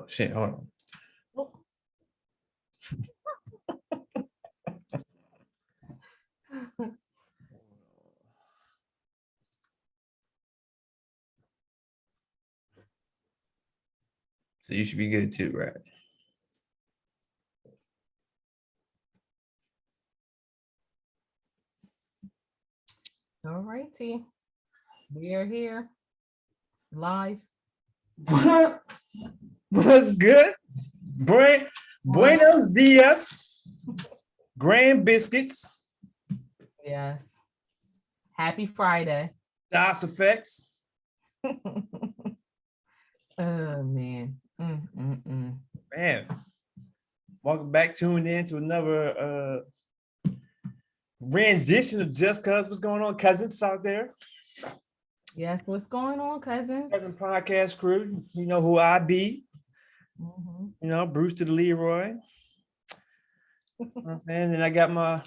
Oh shit, hold on. So you should be good too, right? All righty. We are here live. What's good? Buenos dias. Grand biscuits. Yes. Happy Friday. DOS effects. Oh man. Man. Welcome back, tuned in to another rendition of Just Cuz. What's going on, cousins out there? Yes, what's going on, cousins? Cousin podcast crew. You know who I be. You know, Bruce to the Leroy. And then I got my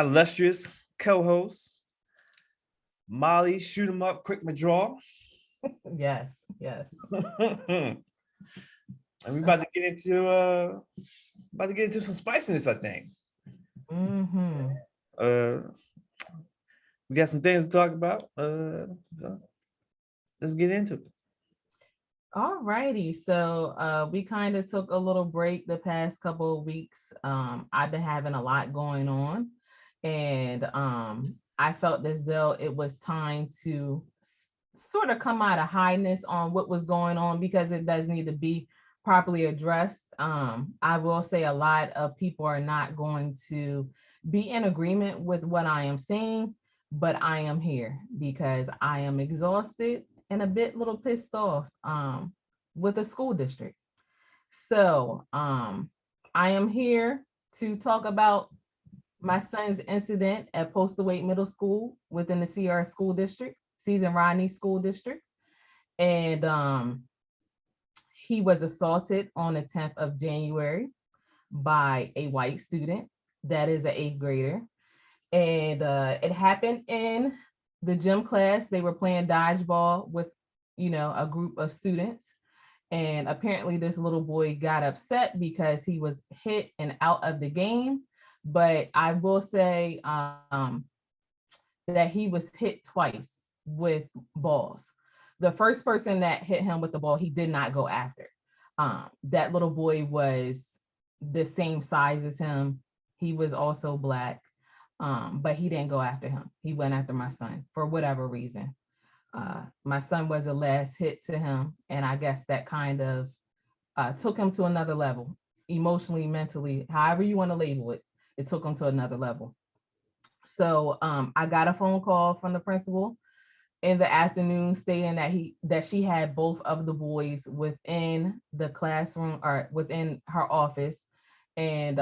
illustrious co-host, Molly, shoot 'em up, quick McDraw. Yes. And we about to get into some spiciness, I think. We got some things to talk about. Let's get into it. All righty. So we kind of took a little break the past couple of weeks. I've been having a lot going on, and I felt as though it was time to sort of come out of highness on what was going on, because it does need to be properly addressed. I will say a lot of people are not going to be in agreement with what I am saying, but I am here because I am exhausted and a little pissed off with the school district. So I am here to talk about my son's incident at Postal Wait Middle School within the Sierra School District, Season Rodney School District. And he was assaulted on the 10th of January by a white student that is an 8th grader. And it happened in the gym class. They were playing dodgeball with, a group of students. And apparently this little boy got upset because he was hit and out of the game. But I will say that he was hit twice with balls. The first person that hit him with the ball, he did not go after. That little boy was the same size as him. He was also Black. But he didn't go after him. He went after my son for whatever reason. My son was the last hit to him, and I guess that kind of took him to another level, emotionally, mentally, however you want to label it. It took him to another level. So I got a phone call from the principal in the afternoon stating that she had both of the boys within the classroom or within her office, and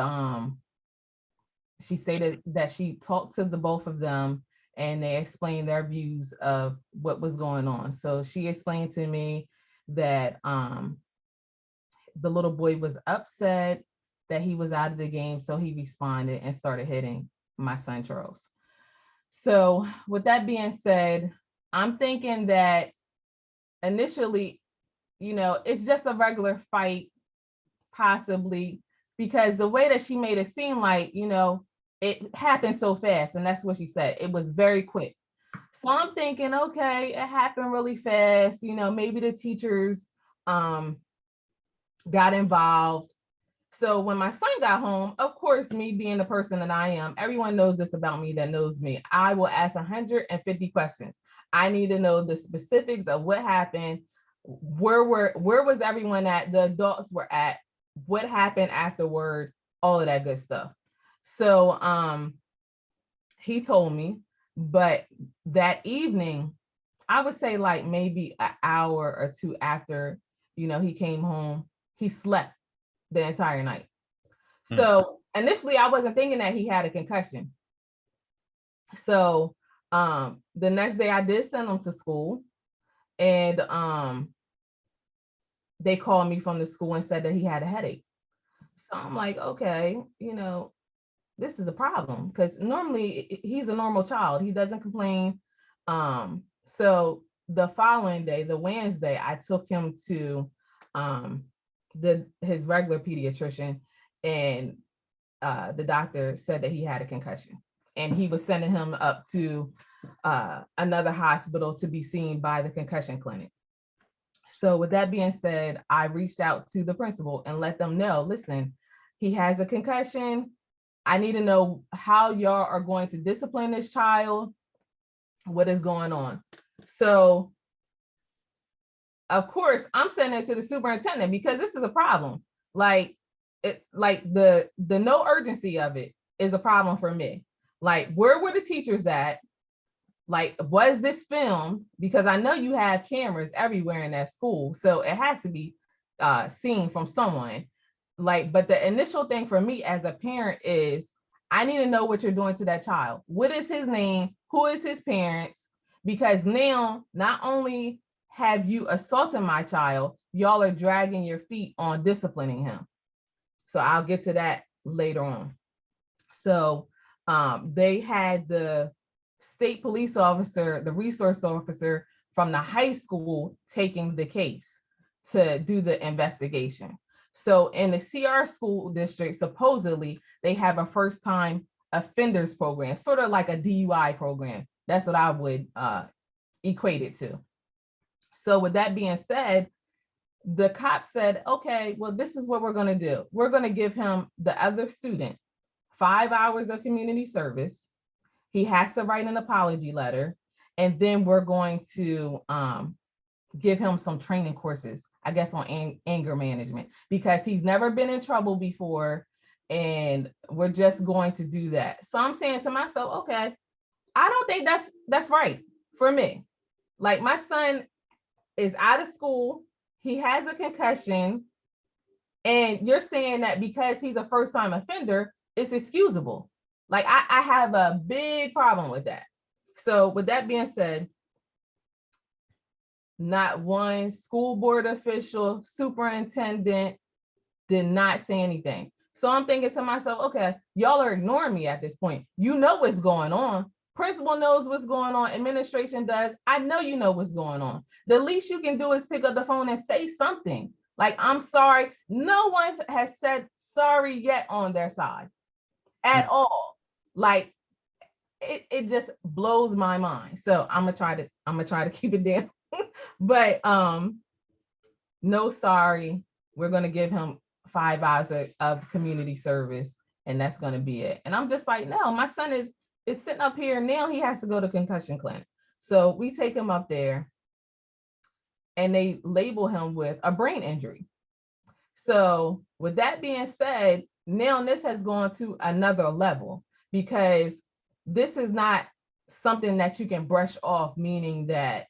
she stated that she talked to the both of them and they explained their views of what was going on. So she explained to me that the little boy was upset that he was out of the game. So he responded and started hitting my son, Charles. So with that being said, I'm thinking that initially, it's just a regular fight, possibly, because the way that she made it seem like, it happened so fast. And that's what she said. It was very quick. So I'm thinking, okay, it happened really fast. Maybe the teachers got involved. So when my son got home, of course, me being the person that I am, everyone knows this about me that knows me. I will ask 150 questions. I need to know the specifics of what happened. Where was everyone at? The adults were at. What happened afterward? All of that good stuff. So he told me, but that evening, I would say like maybe an hour or two after, he came home, he slept the entire night. So initially I wasn't thinking that he had a concussion. So the next day I did send him to school, and they called me from the school and said that he had a headache. So I'm like, okay, this is a problem, because normally he's a normal child. He doesn't complain. So the following day, the Wednesday, I took him to his regular pediatrician, and the doctor said that he had a concussion, and he was sending him up to another hospital to be seen by the concussion clinic. So with that being said, I reached out to the principal and let them know, listen, he has a concussion. I need to know how y'all are going to discipline this child. What is going on? So of course, I'm sending it to the superintendent because this is a problem. Like the no urgency of it is a problem for me. Like, where were the teachers at? Like, was this filmed? Because I know you have cameras everywhere in that school, so it has to be seen from someone. Like, but the initial thing for me as a parent is I need to know what you're doing to that child. What is his name? Who is his parents? Because now not only have you assaulted my child, y'all are dragging your feet on disciplining him. So I'll get to that later on. So they had the state police officer, the resource officer from the high school taking the case to do the investigation. So in the CR school district, supposedly they have a first time offenders program, sort of like a DUI program. That's what I would equate it to. So with that being said, the cop said, okay, well, this is what we're going to do. We're going to give him, the other student, 5 hours of community service. He has to write an apology letter. And then we're going to give him some training courses, I guess, on anger management, because he's never been in trouble before. And we're just going to do that. So I'm saying to myself, okay, I don't think that's right for me. Like, my son is out of school. He has a concussion. And you're saying that because he's a first-time offender, it's excusable. Like, I have a big problem with that. So with that being said, not one school board official, superintendent did not say anything. So I'm thinking to myself, okay, y'all are ignoring me at this point. You know what's going on. Principal knows what's going on. Administration does. I know you know what's going on. The least you can do is pick up the phone and say something. Like, I'm sorry. No one has said sorry yet on their side at all. Like, it just blows my mind. So I'm gonna try to keep it down. But no sorry. We're gonna give him 5 hours of community service, and that's gonna be it. And I'm just like, no, my son is sitting up here now. He has to go to concussion clinic. So we take him up there, and they label him with a brain injury. So with that being said, now this has gone to another level, because this is not something that you can brush off, meaning that,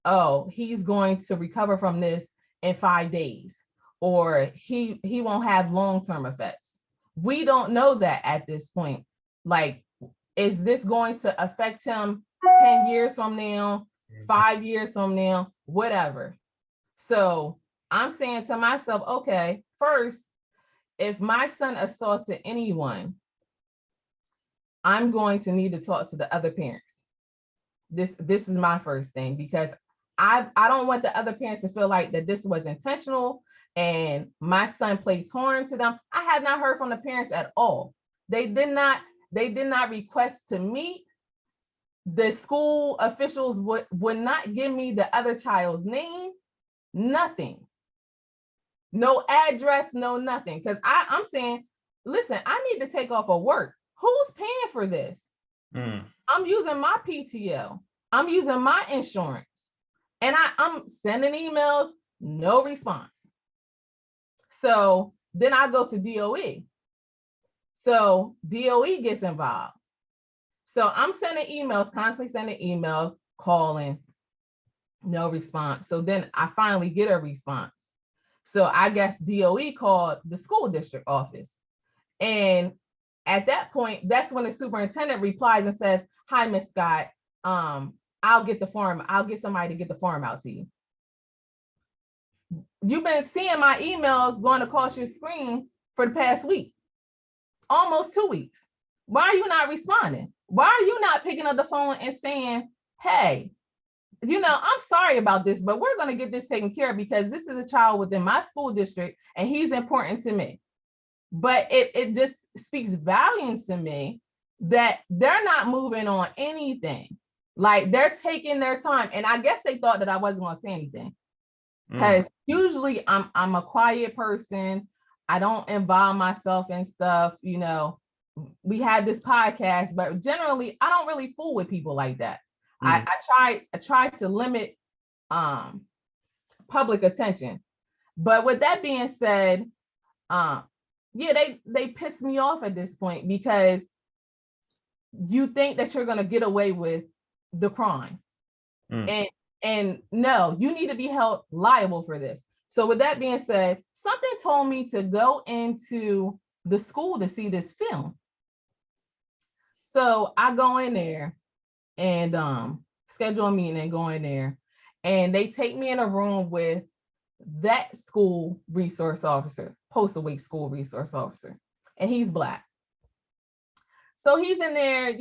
oh, he's going to recover from this in 5 days, or he won't have long-term effects. We don't know that at this point. Like, is this going to affect him 10 years from now, 5 years from now, whatever? So I'm saying to myself, okay, first, if my son assaulted anyone, I'm going to need to talk to the other parents. This is my first thing, because I don't want the other parents to feel like that this was intentional and my son placed harm to them. I have not heard from the parents at all. They did not request to meet. The school officials would not give me the other child's name, nothing. No address, no nothing. Because I'm saying, listen, I need to take off of work. Who's paying for this? I'm using my PTO. I'm using my insurance. And I'm sending emails, no response. So then I go to DOE. So DOE gets involved. So I'm sending emails, constantly sending emails, calling, no response. So then I finally get a response. So I guess DOE called the school district office. And at that point, that's when the superintendent replies and says, hi, Ms. Scott, I'll get the form. I'll get somebody to get the form out to you. You've been seeing my emails going across your screen for the past week, almost 2 weeks. Why are you not responding? Why are you not picking up the phone and saying, hey, I'm sorry about this, but we're going to get this taken care of because this is a child within my school district and he's important to me. But it just speaks volumes to me that they're not moving on anything. Like they're taking their time. And I guess they thought that I wasn't going to say anything. Because usually I'm a quiet person. I don't involve myself in stuff. We had this podcast, but generally I don't really fool with people like that. I try to limit public attention. But with that being said, they piss me off at this point because you think that you're gonna get away with the crime. And no, you need to be held liable for this. So with that being said, something told me to go into the school to see this film. So I go in there and schedule a meeting and go in there. And they take me in a room with that school resource officer, post-awake school resource officer, and he's Black. So he's in there,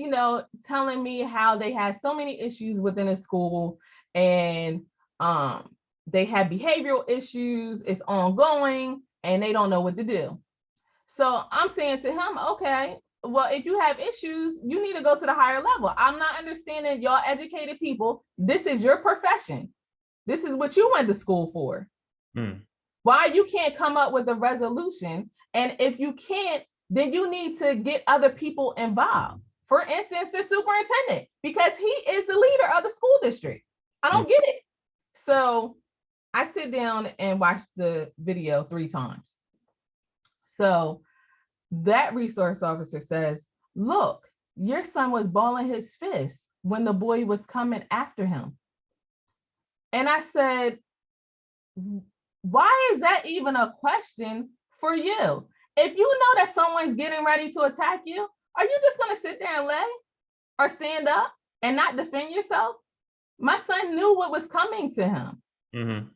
telling me how they had so many issues within the school and they have behavioral issues, it's ongoing, and they don't know what to do. So I'm saying to him, okay, well, if you have issues, you need to go to the higher level. I'm not understanding y'all educated people. This is your profession. This is what you went to school for. Why you can't come up with a resolution? And if you can't, then you need to get other people involved. For instance, the superintendent, because he is the leader of the school district. I don't get it. So I sit down and watch the video 3 times. So that resource officer says, look, your son was balling his fist when the boy was coming after him. And I said, why is that even a question for you? If you know that someone's getting ready to attack you, are you just going to sit there and lay or stand up and not defend yourself? My son knew what was coming to him.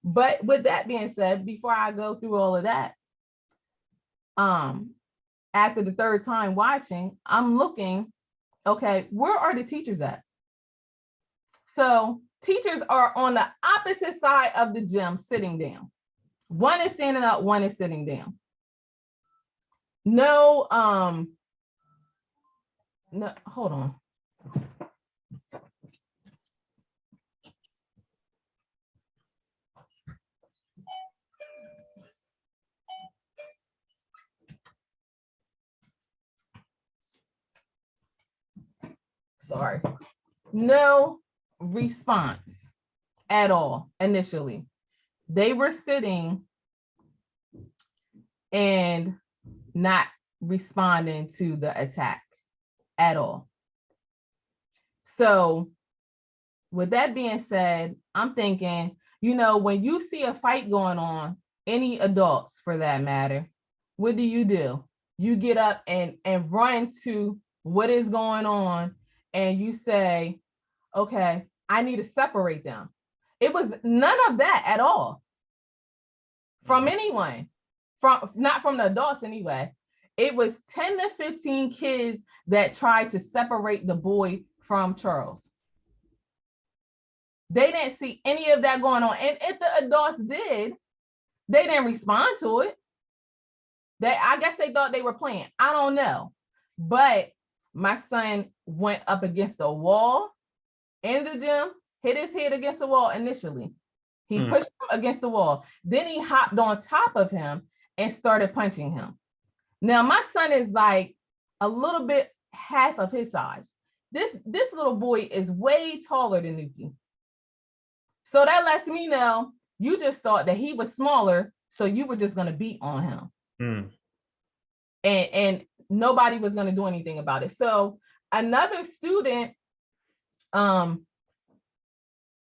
But with that being said, before I go through all of that, after the 3rd time watching, I'm looking, okay, where are the teachers at? So teachers are on the opposite side of the gym sitting down. One is standing up, one is sitting down. No, hold on. Sorry. No response at all initially. They were sitting and not responding to the attack at all. So with that being said, I'm thinking, when you see a fight going on, any adults for that matter, what do? You get up and run to what is going on and you say, okay, I need to separate them. It was none of that at all from anyone, not from the adults anyway. It was 10 to 15 kids that tried to separate the boy from Charles. They didn't see any of that going on. And if the adults did, they didn't respond to it. I guess they thought they were playing. I don't know. But my son went up against the wall in the gym, hit his head against the wall initially. He pushed him against the wall. Then he hopped on top of him and started punching him. Now, my son is like a little bit half of his size. This little boy is way taller than Nuki. So that lets me know you just thought that he was smaller, so you were just going to beat on him. And nobody was going to do anything about it. So another student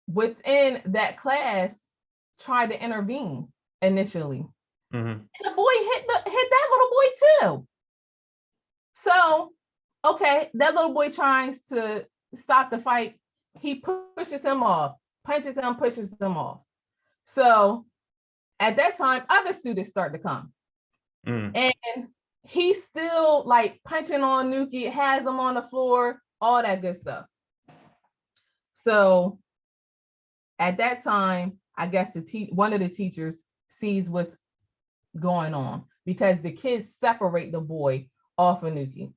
within that class tried to intervene initially. And the boy hit that little boy too. So, okay, that little boy tries to stop the fight. He pushes him off, punches him, pushes him off. So at that time, other students start to come. And he's still like punching on Nuki, has him on the floor, all that good stuff. So At that time, I guess one of the teachers sees what's going on because the kids separate the boy off of Nuki.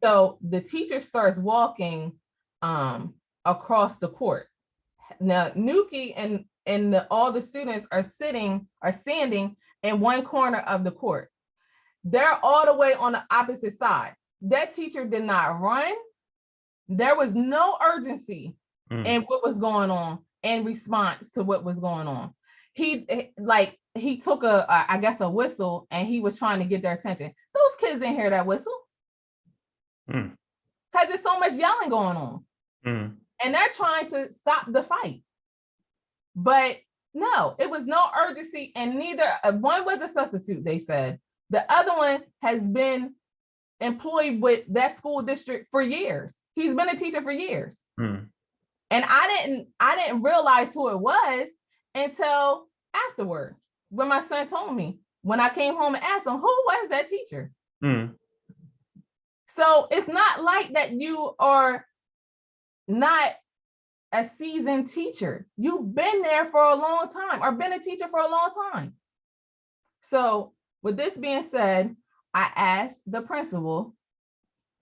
So the teacher starts walking across the court. Now Nuki and all the students are standing in one corner of the court. They're all the way on the opposite side. That teacher did not run. There was no urgency in what was going on in response to what was going on. He took a whistle and he was trying to get their attention. Those kids didn't hear that whistle because there's so much yelling going on. And they're trying to stop the fight. But no, it was no urgency, and neither one was a substitute, they said. The other one has been employed with that school district for years. He's been a teacher for years. And I didn't realize who it was until afterward, when my son told me, when I came home and asked him, who was that teacher? So it's not like that you are not a seasoned teacher. You've been there for a long time, or been a teacher for a long time. So with this being said, I asked the principal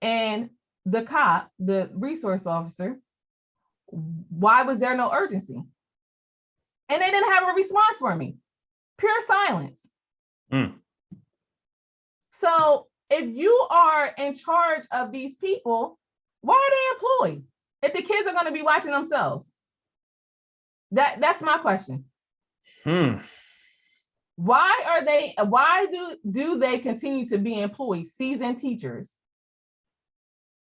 and the cop, the resource officer, why was there no urgency? And they didn't have a response for me. Pure silence. So if you are in charge of these people, why are they employed if the kids are going to be watching themselves? That's my question. Why do they continue to be employed, seasoned teachers,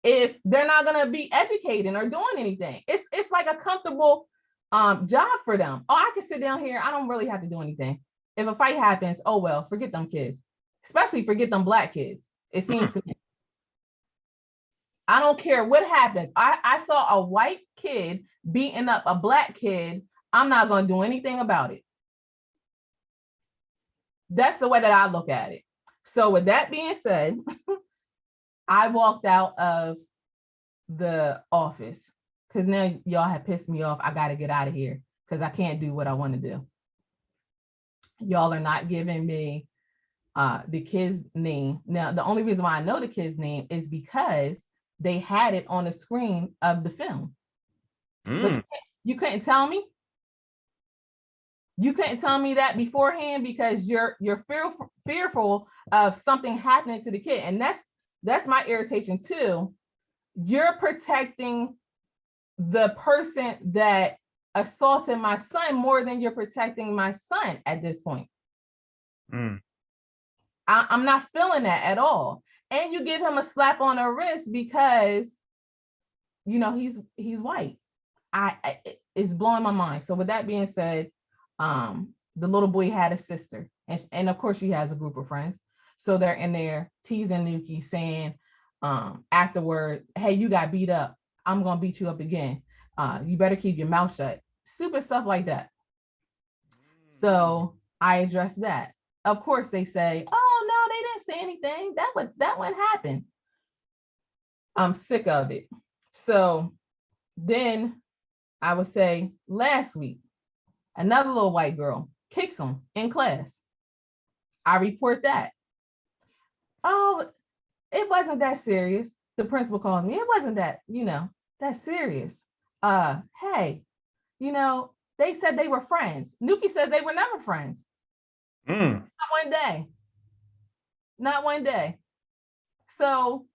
if they're not going to be educating or doing anything? It's like a comfortable job for them. Oh, I can sit down here. I don't really have to do anything. If a fight happens, oh well, forget them kids, especially forget them Black kids. It seems to me. I don't care what happens. I saw a white kid beating up a Black kid. I'm not going to do anything about it. That's the way that I look at it. So with that being said, I walked out of the office because now y'all have pissed me off. I got to get out of here because I can't do what I want to do. Y'all are not giving me the kid's name. Now, the only reason why I know the kid's name is because they had it on the screen of the film. But you couldn't tell me? You couldn't tell me that beforehand because you're fearful of something happening to the kid. And that's my irritation too. You're protecting the person that assaulted my son more than you're protecting my son at this point. I'm not feeling that at all. And you give him a slap on the wrist because, you know, he's white. It's blowing my mind. So with that being said, the little boy had a sister, and of course she has a group of friends. So they're in there teasing Nuki, saying afterward, hey, you got beat up. I'm gonna beat you up again. You better keep your mouth shut. Stupid stuff like that. So I addressed that. Of course they say, oh no, they didn't say anything. That wouldn't happen. I'm sick of it. So then I would say last week, another little white girl kicks him in class. I report that. Oh, it wasn't that serious. The principal calls me. It wasn't that, that serious. Hey, they said they were friends. Nuki said they were never friends. Not one day. Not one day. So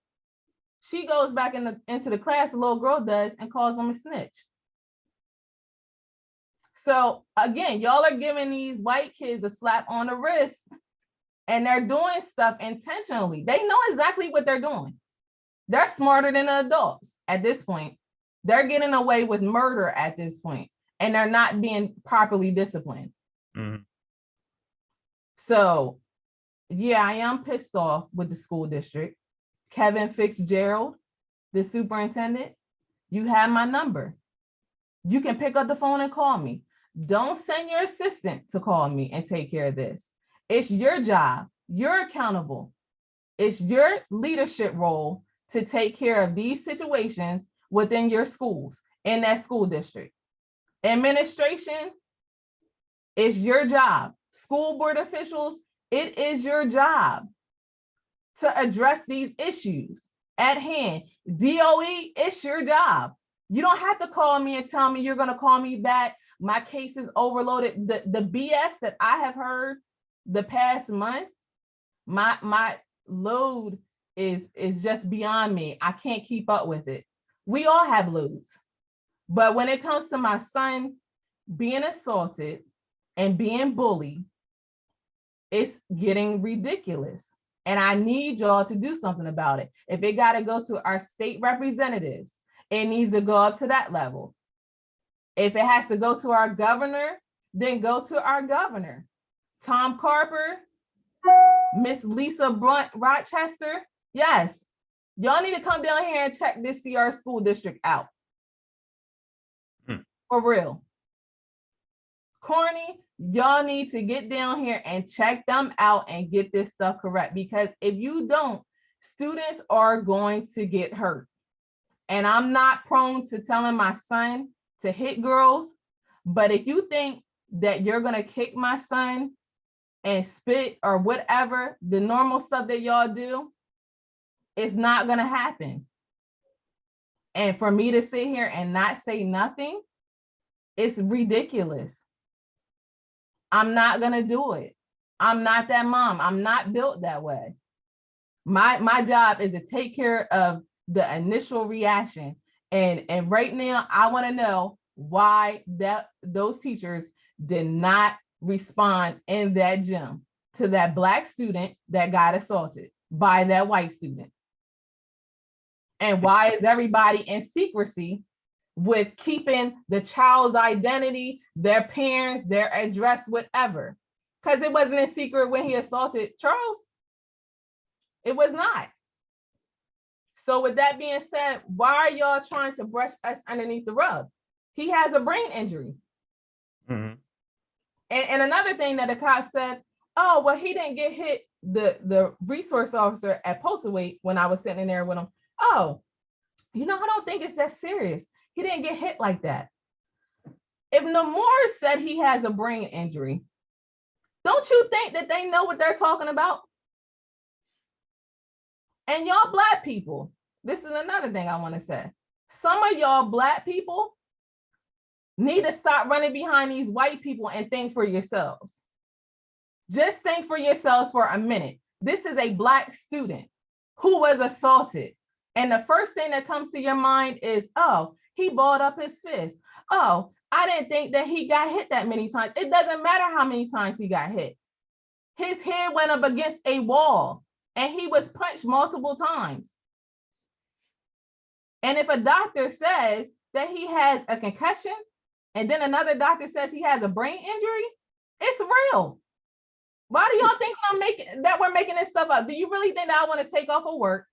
she goes back into the class, the little girl does, and calls him a snitch. So again, y'all are giving these white kids a slap on the wrist, and they're doing stuff intentionally. They know exactly what they're doing. They're smarter than the adults at this point. They're getting away with murder at this point, and they're not being properly disciplined. So yeah, I am pissed off with the school district. Kevin Fitzgerald, the superintendent, you have my number. You can pick up the phone and call me. Don't send your assistant to call me and take care of this. It's your job. You're accountable. It's your leadership role to take care of these situations within your schools, in that school district. Administration, it's your job. School board officials, it is your job to address these issues at hand. DOE, it's your job. You don't have to call me and tell me you're going to call me back. My case is overloaded. The BS that I have heard the past month, my load is just beyond me. I can't keep up with it. We all have loads. But when it comes to my son being assaulted and being bullied, it's getting ridiculous. And I need y'all to do something about it. If it got to go to our state representatives, it needs to go up to that level. If it has to go to our governor, then go to our governor. Tom Carper, Miss Lisa Blunt Rochester, yes, y'all need to come down here and check this CR school district out. For real. Corny, y'all need to get down here and check them out and get this stuff correct, because if you don't, students are going to get hurt. And I'm not prone to telling my son to hit girls, but if you think that you're going to kick my son and spit or whatever, the normal stuff that y'all do, it's not going to happen. And for me to sit here and not say nothing, it's ridiculous. I'm not going to do it. I'm not that mom. I'm not built that way. My job is to take care of the initial reaction. And right now, I want to know why those teachers did not respond in that gym to that Black student that got assaulted by that white student. And why is everybody in secrecy with keeping the child's identity, their parents, their address, whatever? Because it wasn't in secret when he assaulted Charles. It was not. So with that being said, why are y'all trying to brush us underneath the rug? He has a brain injury. Mm-hmm. And another thing that the cop said, oh, well, he didn't get hit, the resource officer at Postlethwaite, when I was sitting in there with him. Oh, I don't think it's that serious. He didn't get hit like that. If Namor said he has a brain injury, don't you think that they know what they're talking about? And y'all Black people, this is another thing I want to say. Some of y'all Black people need to stop running behind these white people and think for yourselves. Just think for yourselves for a minute. This is a Black student who was assaulted. And the first thing that comes to your mind is, oh, he balled up his fist. Oh, I didn't think that he got hit that many times. It doesn't matter how many times he got hit. His head went up against a wall and he was punched multiple times. And if a doctor says that he has a concussion and then another doctor says he has a brain injury, it's real. Why do y'all think we're making this stuff up? Do you really think that I want to take off of work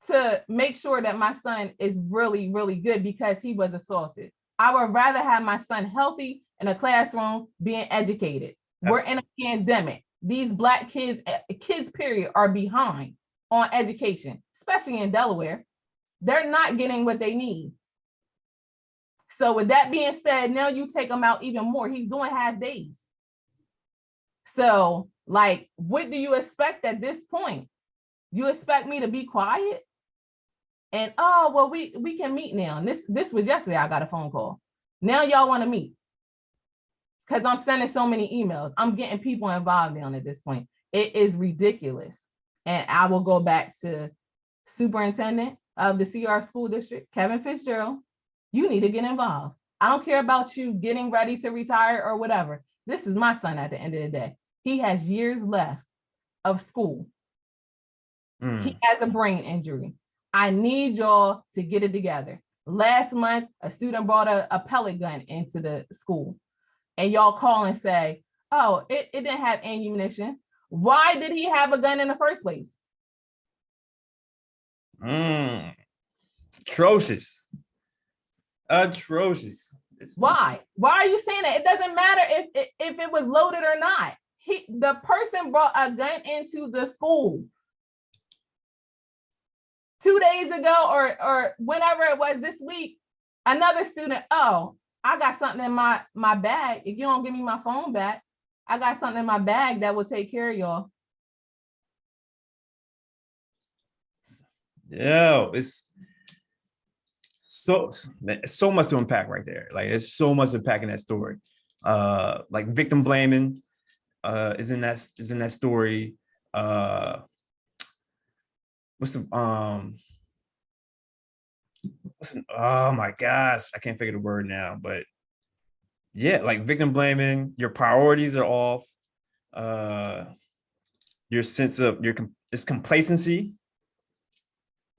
to make sure that my son is really, really good because he was assaulted? I would rather have my son healthy in a classroom being educated. We're in a pandemic. These Black kids period, are behind on education, especially in Delaware. They're not getting what they need. So with that being said, now you take him out even more. He's doing half days. So like, what do you expect at this point? You expect me to be quiet? And oh, well, we can meet now. And this was yesterday, I got a phone call. Now y'all want to meet. Because I'm sending so many emails. I'm getting people involved now at this point. It is ridiculous. And I will go back to superintendent of the CR school district, Kevin Fitzgerald. You need to get involved. I don't care about you getting ready to retire or whatever. This is my son at the end of the day. He has years left of school. He has a brain injury. I need y'all to get it together. Last month, a student brought a pellet gun into the school. And y'all call and say, oh, it didn't have ammunition. Why did he have a gun in the first place? Atrocious. Atrocious. Why? Why are you saying that? It doesn't matter if it was loaded or not. The person brought a gun into the school 2 days ago or whenever it was this week. Another student, oh, I got something in my bag. If you don't give me my phone back, I got something in my bag that will take care of y'all. Yeah, it's so much to unpack right there. Like it's so much to unpack in that story. Like victim blaming is in that story. What's the oh my gosh, I can't figure the word now, but yeah, like victim blaming, your priorities are off. Your sense of it's complacency.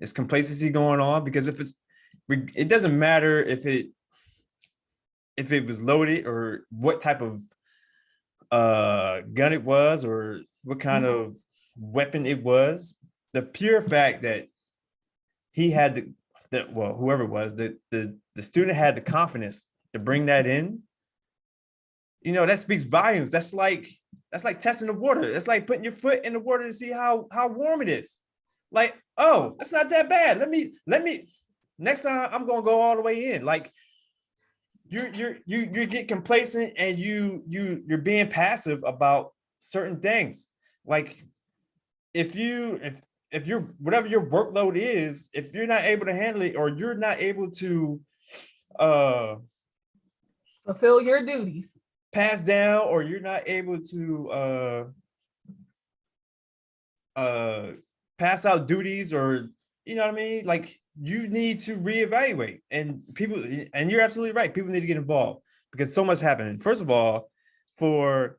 It's complacency going on because it doesn't matter if it was loaded or what type of gun it was or what kind of weapon it was. The pure fact that he had whoever it was, the student had the confidence to bring that in, that speaks volumes. That's like testing the water. It's like putting your foot in the water to see how warm it is. Like, oh, that's not that bad. Let me next time I'm gonna go all the way in. Like you get complacent and you're being passive about certain things. Like if you're whatever your workload is, if you're not able to handle it or you're not able to fulfill your duties, pass down, or you're not able to pass out duties, or you know what I mean, like you need to reevaluate. And you're absolutely right, people need to get involved because so much happening. First of all, for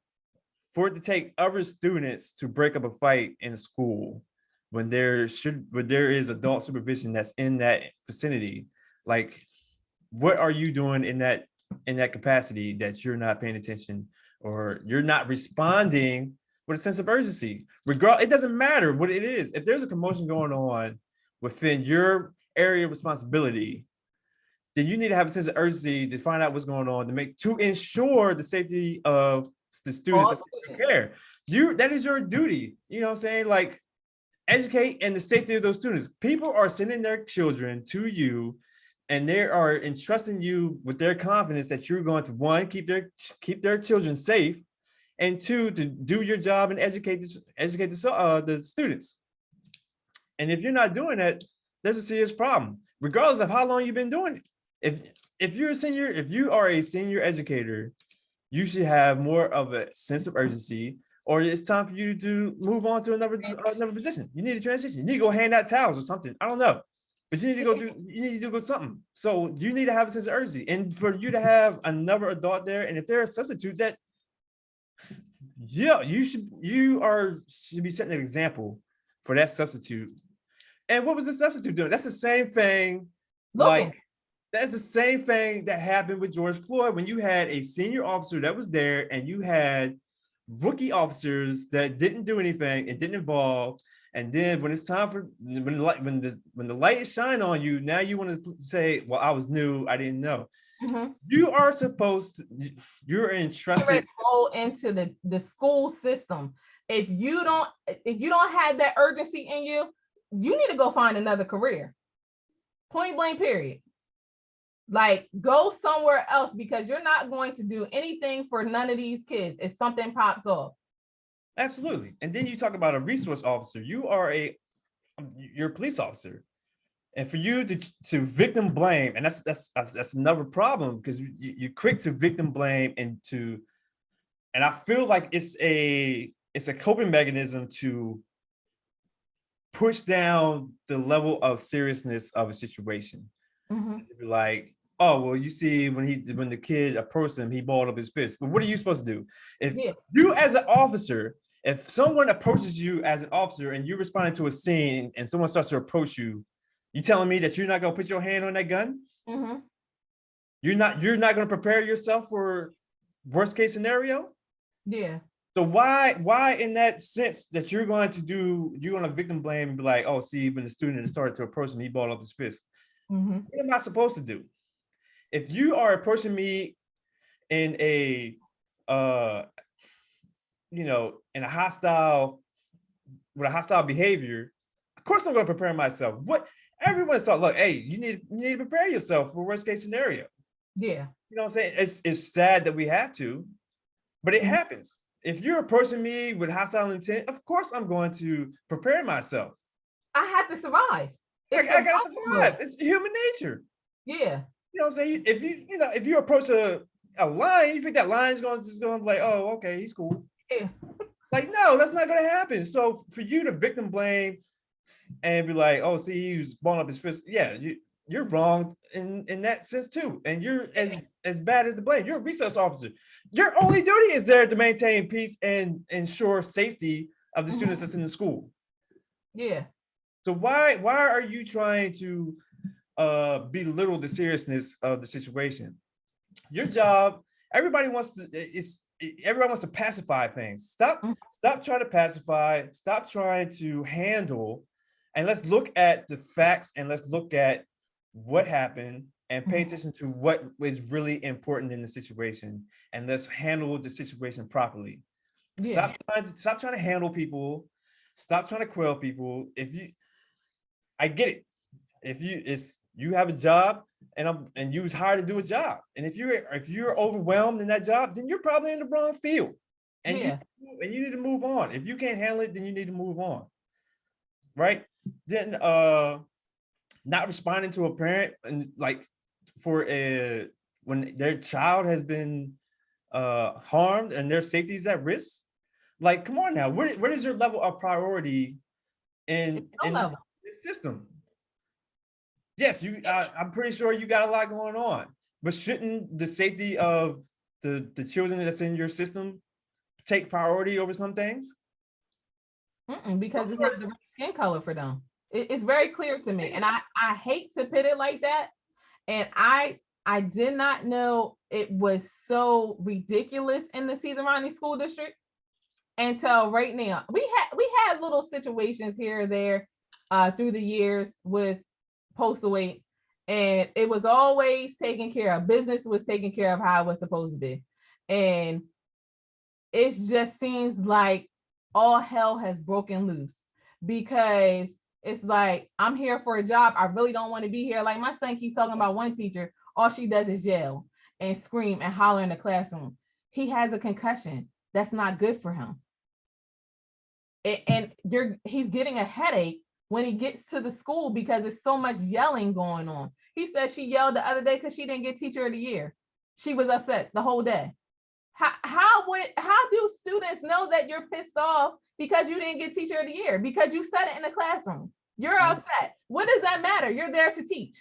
it to take other students to break up a fight in a school when there is adult supervision that's in that vicinity, like what are you doing in that capacity that you're not paying attention or you're not responding with a sense of urgency? It doesn't matter what it is. If there's a commotion going on within your area of responsibility, then you need to have a sense of urgency to find out what's going on to ensure the safety of the students that care. That is your duty. You know what I'm saying? Like educate and the safety of those students. People are sending their children to you and they are entrusting you with their confidence that you're going to, one, keep their children safe, and two, to do your job and educate the students. And if you're not doing that, there's a serious problem, regardless of how long you've been doing it. If you are a senior educator, you should have more of a sense of urgency, or it's time for you to move on to another position. You need to transition. You need to go hand out towels or something. I don't know. But you need to go something. So you need to have a sense of urgency. And for you to have another adult there, and if they're a substitute, that you should be setting an example for that substitute. And what was the substitute doing? That's the same thing. That's the same thing that happened with George Floyd when you had a senior officer that was there and you had rookie officers that didn't do anything and didn't involve. And then when it's time for when the light is shining on you, now you want to say, well, I was new, I didn't know. You are supposed to, you're entrusted. Go into the school system. If you don't have that urgency in you, you need to go find another career. Point blank, period. Like go somewhere else, because you're not going to do anything for none of these kids if something pops off. Absolutely. And then you talk about a resource officer. You're a police officer. And for you to victim blame, and that's another problem, because you're quick to victim blame and I feel like it's a coping mechanism to push down the level of seriousness of a situation. Like, oh, well, you see, when the kid approached him, he balled up his fist. But what are you supposed to do? If you as an officer, if someone approaches you as an officer and you're responding to a scene and someone starts to approach you, you telling me that you're not gonna put your hand on that gun? You're not gonna prepare yourself for worst case scenario? Yeah. So why in that sense that you're going to victim blame and be like, oh, see, when the student started to approach him, he balled up his fist. What am I supposed to do? If you are approaching me in a in a hostile behavior, of course I'm going to prepare myself. Everyone's thought, look, hey, you need to prepare yourself for worst case scenario. Yeah. You know what I'm saying? It's sad that we have to, but it Mhm. happens. If you're approaching me with hostile intent, of course I'm going to prepare myself. I have to survive. It's I gotta survival survive. mode. It's human nature. Yeah. You know what I'm saying? If you approach a lion, you think that lion's going to be like, oh, okay, he's cool. Yeah. Like, no, that's not going to happen. So for you to victim blame and be like, oh, see, he was balling up his fist. Yeah, you're wrong in that sense too. And you're as bad as the blame. You're a resource officer. Your only duty is there to maintain peace and ensure safety of the students that's in the school. Yeah. So why are you trying to belittle the seriousness of the situation? Your job, everybody wants to pacify things. Stop trying to pacify, stop trying to handle, and let's look at the facts and let's look at what happened and pay attention to what was really important in the situation, and let's handle the situation properly. Yeah. Stop trying to handle people, stop trying to quell people. I get it. You have a job and you was hired to do a job. And if you're overwhelmed in that job, then you're probably in the wrong field. And Yeah. you need to move on. If you can't handle it, then you need to move on. Right? Then not responding to a parent and like for when their child has been harmed and their safety is at risk. Like, come on now, where is your level of priority in No level. this system? Yes, I'm pretty sure you got a lot going on, but shouldn't the safety of the children that's in your system take priority over some things? Because Of it's not course. the right skin color for them. It's very clear to me, and I hate to put it like that. And I did not know it was so ridiculous in the Cesar Ronnie School District until right now. We had little situations here or there through the years with postal weight, and it was always taken care of. Business was taken care of how it was supposed to be, and it just seems like all hell has broken loose because it's like, I'm here for a job. I really don't want to be here. Like my son keeps talking about one teacher, all she does is yell and scream and holler in the classroom. He has a concussion. That's not good for him. And he's getting a headache when he gets to the school because it's so much yelling going on. He said she yelled the other day because she didn't get teacher of the year. She was upset the whole day. How do students know that you're pissed off because you didn't get teacher of the year? Because you said it in the classroom. You're upset. What does that matter? You're there to teach.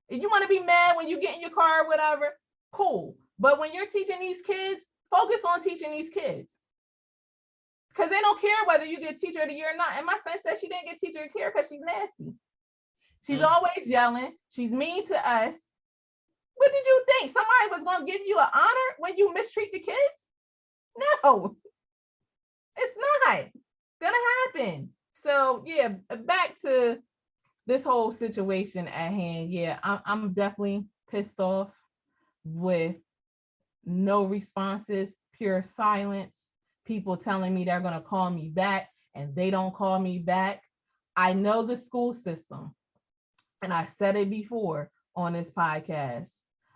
If you want to be mad when you get in your car or whatever, cool. But when you're teaching these kids, focus on teaching these kids. Because they don't care whether you get teacher of the year or not. And my son said she didn't get teacher of the year because she's nasty. She's always yelling. She's mean to us. What did you think? Somebody was going to give you an honor when you mistreat the kids? No, it's not gonna happen. So yeah, back to this whole situation at hand. Yeah, I'm definitely pissed off with no responses, pure silence, people telling me they're gonna call me back and they don't call me back. I know the school system, and I said it before on this podcast.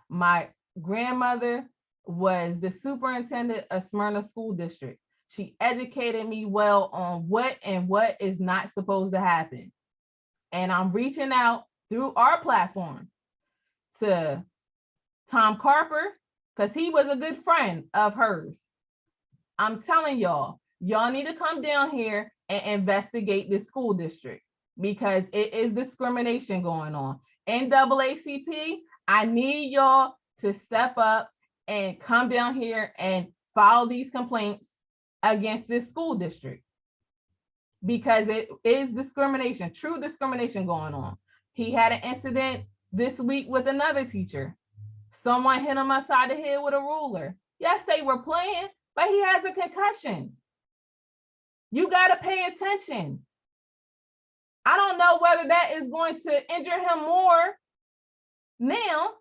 My grandmother was the superintendent of Smyrna School District. She educated me well on what is not supposed to happen. And I'm reaching out through our platform to Tom Carper, because he was a good friend of hers. I'm telling y'all need to come down here and investigate this school district because it is discrimination going on. NAACP, I need y'all to step up and come down here and file these complaints against this school district because it is discrimination, true discrimination going on. He had an incident this week with another teacher. Someone hit him upside the head with a ruler. Yes, they were playing, but he has a concussion. You got to pay attention. I don't know whether that is going to injure him more now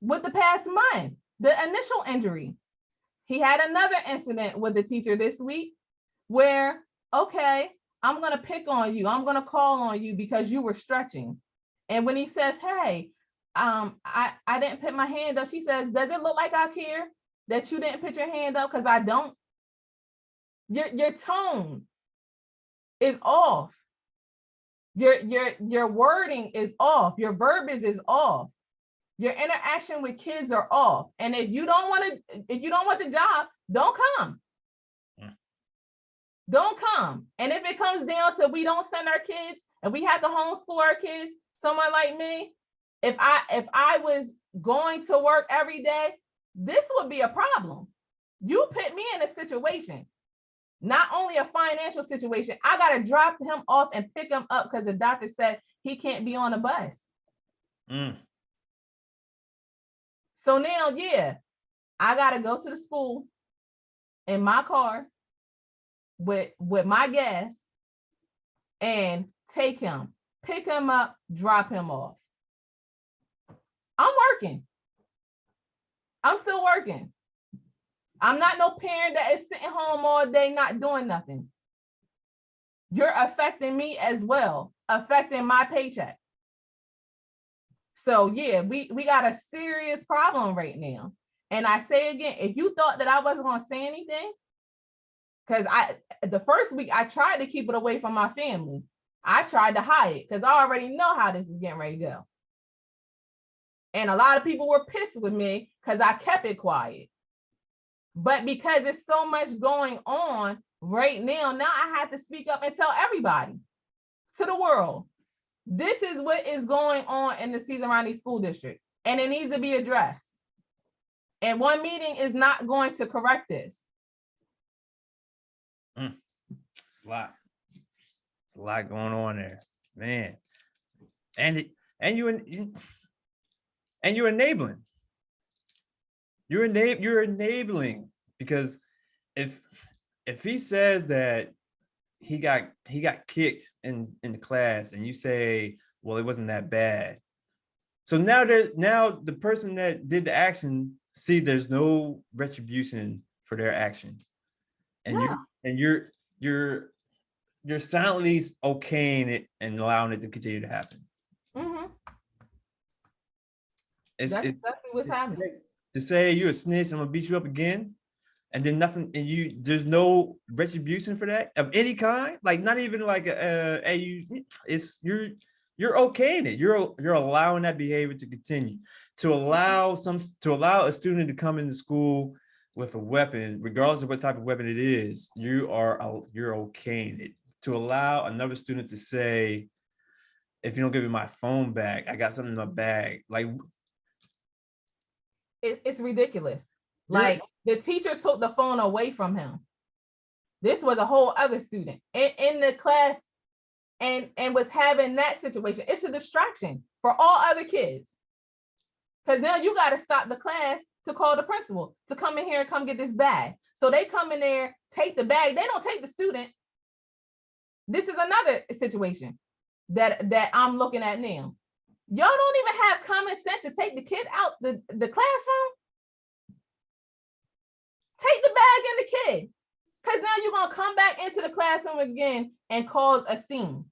with the past month, the initial injury. He had another incident with the teacher this week where, okay, I'm going to pick on you. I'm going to call on you because you were stretching. And when he says, hey, I didn't put my hand up. She says, does it look like I care that you didn't put your hand up? Because I don't. Your tone is off. Your wording is off. Your verbiage is off. Your interaction with kids are off. And if you don't want the job, don't come. Don't come. And if it comes down to we don't send our kids and we have to homeschool our kids, someone like me, if I was going to work every day, this would be a problem. You put me in a situation, not only a financial situation, I got to drop him off and pick him up because the doctor said he can't be on a bus. So now, yeah, I got to go to the school in my car with my gas and take him, pick him up, drop him off. I'm working. I'm still working. I'm not no parent that is sitting home all day not doing nothing. You're affecting me as well, affecting my paycheck. So yeah, we got a serious problem right now. And I say again, if you thought that I wasn't going to say anything, because the first week I tried to keep it away from my family. I tried to hide it because I already know how this is getting ready to go. And a lot of people were pissed with me because I kept it quiet. But because there's so much going on right now, now I have to speak up and tell everybody, to the world, this is what is going on in the Cesar Ronnie School District, and it needs to be addressed. And one meeting is not going to correct this. It's a lot. It's a lot going on there, man. And you're enabling. You're enabling, because if he says that he got kicked in the class and you say, well, it wasn't that bad. So now the person that did the action sees there's no retribution for their action. And you're silently okaying it and allowing it to continue to happen. Mm-hmm. That's exactly what's happening. To say you're a snitch, I'm gonna beat you up again, and then nothing, and there's no retribution for that of any kind, like not even like you're okaying it. You're allowing that behavior to continue. To allow a student to come into school with a weapon, regardless of what type of weapon it is, you're okaying it. To allow another student to say, if you don't give me my phone back, I got something in my bag. Like, it's ridiculous. Like, the teacher took the phone away from him. This was a whole other student in the class and was having that situation. It's a distraction for all other kids. Because now you got to stop the class to call the principal to come in here and come get this bag. So they come in there, take the bag. They don't take the student. This is another situation that I'm looking at now. Y'all don't even have common sense to take the kid out the classroom. Take the bag and the kid. Because now you're going to come back into the classroom again and cause a scene,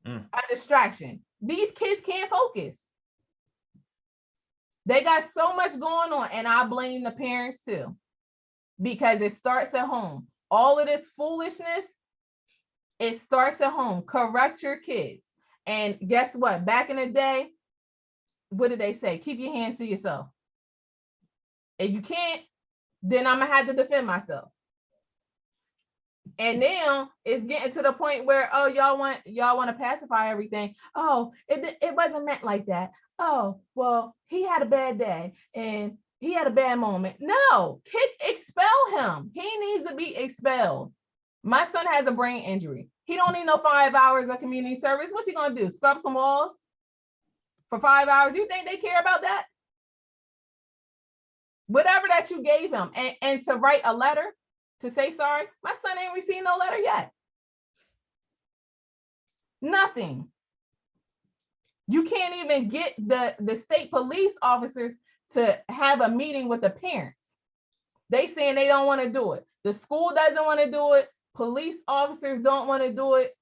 a distraction. These kids can't focus. They got so much going on, and I blame the parents too, because it starts at home. All of this foolishness, it starts at home. Correct your kids. And guess what? Back in the day, what did they say? Keep your hands to yourself. If you can't, then I'm gonna have to defend myself. And now it's getting to the point where, oh, y'all want to pacify everything. Oh, it wasn't meant like that. Oh, well, he had a bad day and he had a bad moment. No, expel him. He needs to be expelled. My son has a brain injury. He don't need no 5 hours of community service. What's he gonna do? Scrub some walls for 5 hours? You think they care about that? Whatever that you gave him, and to write a letter to say sorry, my son ain't received no letter yet. Nothing. You can't even get the state police officers to have a meeting with the parents. They saying they don't want to do it. The school doesn't want to do it. Police officers don't want to do it.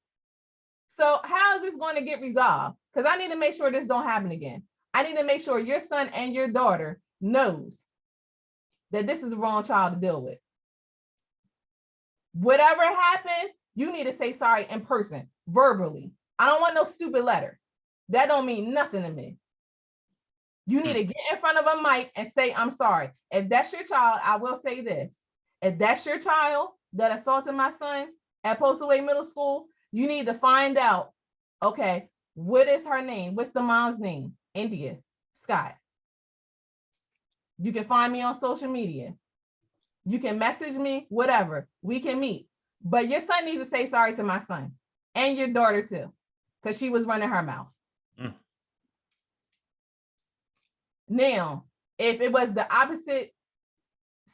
So how is this going to get resolved? Because I need to make sure this don't happen again. I need to make sure your son and your daughter knows that this is the wrong child to deal with. Whatever happened, you need to say sorry in person, verbally. I don't want no stupid letter. That don't mean nothing to me. You need to get in front of a mic and say, I'm sorry. If that's your child, I will say this. If that's your child that assaulted my son at Postaway Middle School, you need to find out, okay, what is her name? What's the mom's name? India Scott. You can find me on social media. You can message me, whatever. We can meet. But your son needs to say sorry to my son and your daughter too, because she was running her mouth. Now, if it was the opposite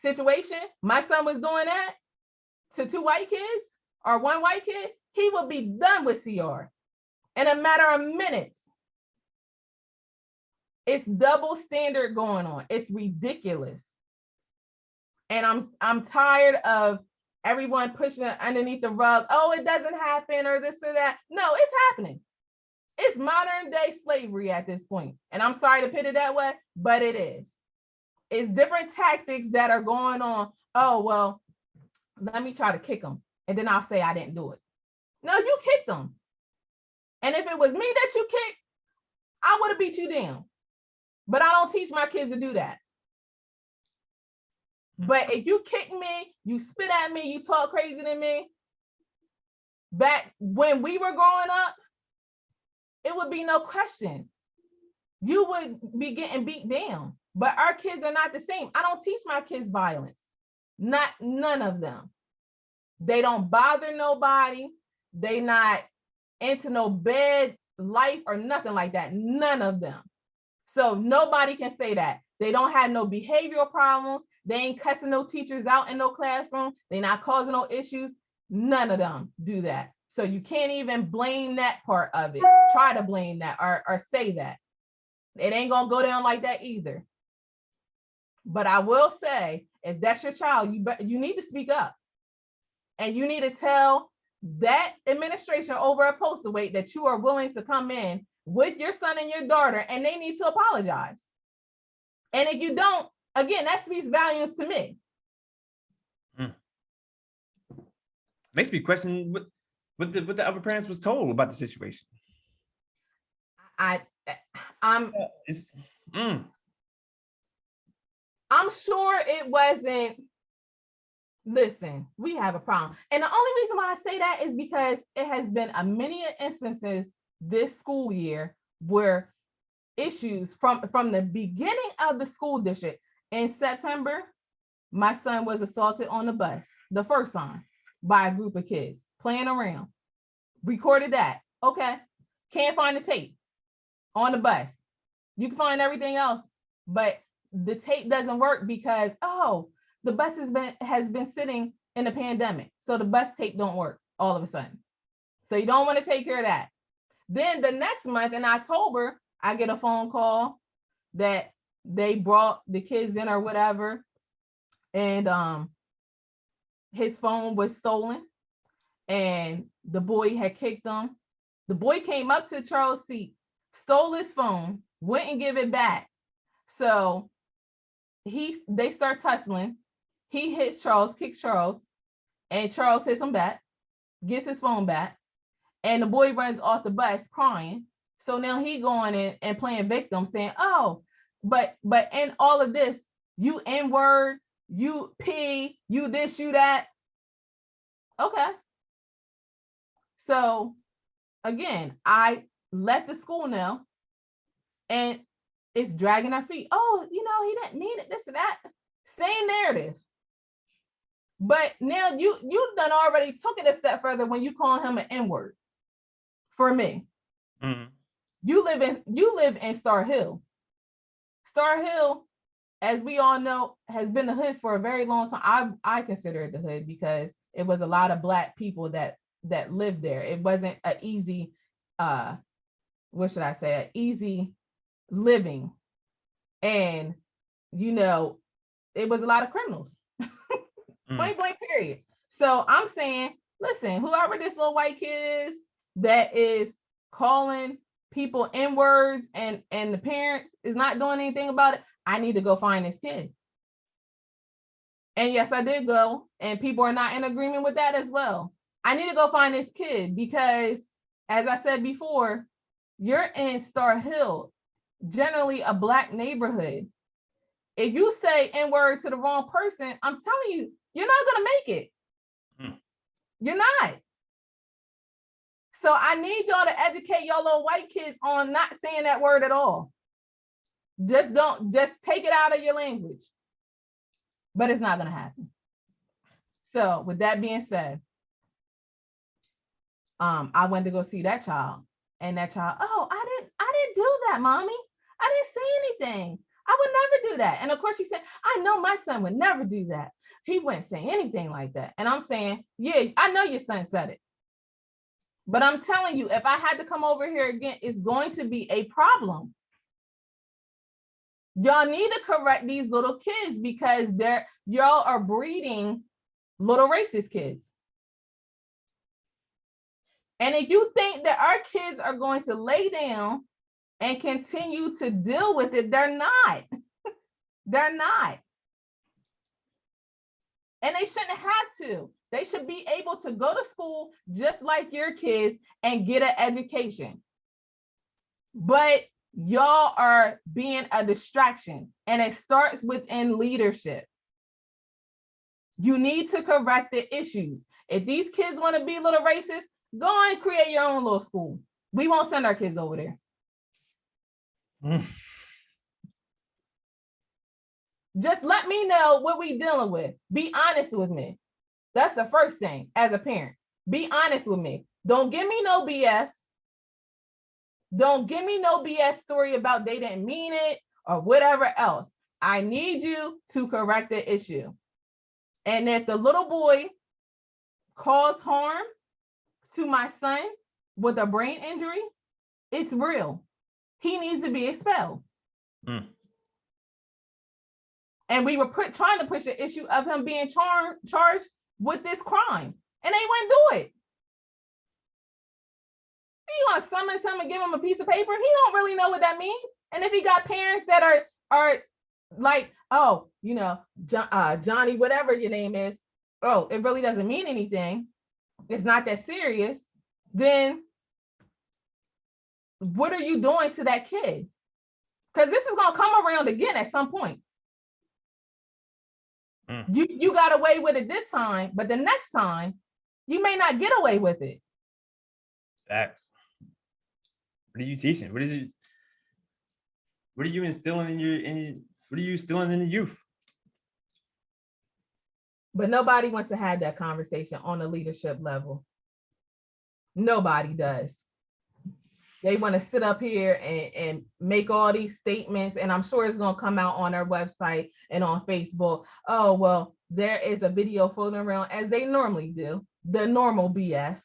situation, my son was doing that to 2 white kids or 1 white kid, he would be done with CR in a matter of minutes. It's double standard going on. It's ridiculous. And I'm tired of everyone pushing it underneath the rug. Oh, it doesn't happen or this or that. No, it's happening. It's modern day slavery at this point. And I'm sorry to put it that way, but it is. It's different tactics that are going on. Oh, well, let me try to kick them. And then I'll say I didn't do it. No, you kicked them. And if it was me that you kicked, I would have beat you down. But I don't teach my kids to do that. But if you kick me, you spit at me, you talk crazy to me, back when we were growing up, it would be no question. You would be getting beat down. But our kids are not the same. I don't teach my kids violence. None of them. They don't bother nobody. They not into no bad life or nothing like that. None of them. So nobody can say that. They don't have no behavioral problems. They ain't cussing no teachers out in no classroom. They're not causing no issues. None of them do that. So you can't even blame that part of it. Try to blame that or say that. It ain't gonna go down like that either. But I will say, if that's your child, you need to speak up. And you need to tell that administration over at Postaway that you are willing to come in with your son and your daughter, and they need to apologize. And if you don't, again, that speaks volumes to me. Makes me question what the other parents was told about the situation. I'm sure it wasn't. Listen, we have a problem. And the only reason why I say that is because it has been a many instances this school year where issues from the beginning of the school district. In September, my son was assaulted on the bus, the first time, by a group of kids playing around. Recorded that. Okay. Can't find the tape on the bus. You can find everything else, but the tape doesn't work because, the bus has been sitting in the pandemic. So the bus tape don't work all of a sudden. So you don't want to take care of that. Then the next month in October, I get a phone call that they brought the kids in or whatever. And his phone was stolen and the boy had kicked him. The boy came up to Charles' seat, stole his phone, wouldn't give it back. So they start tussling. He hits Charles, kicks Charles, and Charles hits him back, gets his phone back, and the boy runs off the bus crying. So now he going in and playing victim, saying, but in all of this, you N-word, you P, you this, you that. Okay. So again, I let the school know, and it's dragging our feet. He didn't mean it, this or that. Same narrative. But now you done already took it a step further when you call him an N-word. For me, you live in Star Hill. Star Hill, as we all know, has been the hood for a very long time. I consider it the hood because it was a lot of Black people that lived there. It wasn't an easy, easy living, and it was a lot of criminals. Point blank period. So I'm saying, listen, whoever this little white kid is that is calling people in words and the parents is not doing anything about it, I need to go find this kid. And yes, I did go, and people are not in agreement with that as well. I need to go find this kid because, as I said before, you're in Star Hill, generally a Black neighborhood. If you say N-word to the wrong person, I'm telling you, you're not gonna make it. You're not. So I need y'all to educate y'all little white kids on not saying that word at all. Just take it out of your language. But it's not gonna happen. So with that being said, I went to go see that child, and that child, oh, I didn't do that, mommy. I didn't say anything. I would never do that. And of course she said, I know my son would never do that. He wouldn't say anything like that. And I'm saying, yeah, I know your son said it. But I'm telling you, if I had to come over here again, it's going to be a problem. Y'all need to correct these little kids because y'all are breeding little racist kids. And if you think that our kids are going to lay down and continue to deal with it, they're not. They're not. And they shouldn't have to. They should be able to go to school just like your kids and get an education. But y'all are being a distraction, and it starts within leadership. You need to correct the issues. If these kids want to be a little racist, go and create your own little school. We won't send our kids over there. Just let me know what we dealing with. Be honest with me. That's the first thing as a parent. Be honest with me. Don't give me no BS. Don't give me no BS story about they didn't mean it or whatever else. I need you to correct the issue. And if the little boy caused harm to my son with a brain injury, it's real. He needs to be expelled. And we were trying to push the issue of him being charged with this crime, and they wouldn't do it. You want to summons him and give him a piece of paper? He don't really know what that means. And if he got parents that are like, oh, you know, Johnny, whatever your name is, oh, it really doesn't mean anything, it's not that serious, then what are you doing to that kid? Because this is gonna come around again at some point. You got away with it this time, but the next time you may not get away with it. Facts. What are you teaching? What are you instilling what are you instilling in the youth? But nobody wants to have that conversation on a leadership level. Nobody does. They want to sit up here and make all these statements, and I'm sure it's going to come out on our website and on Facebook. Oh, well, there is a video floating around, as they normally do, the normal BS,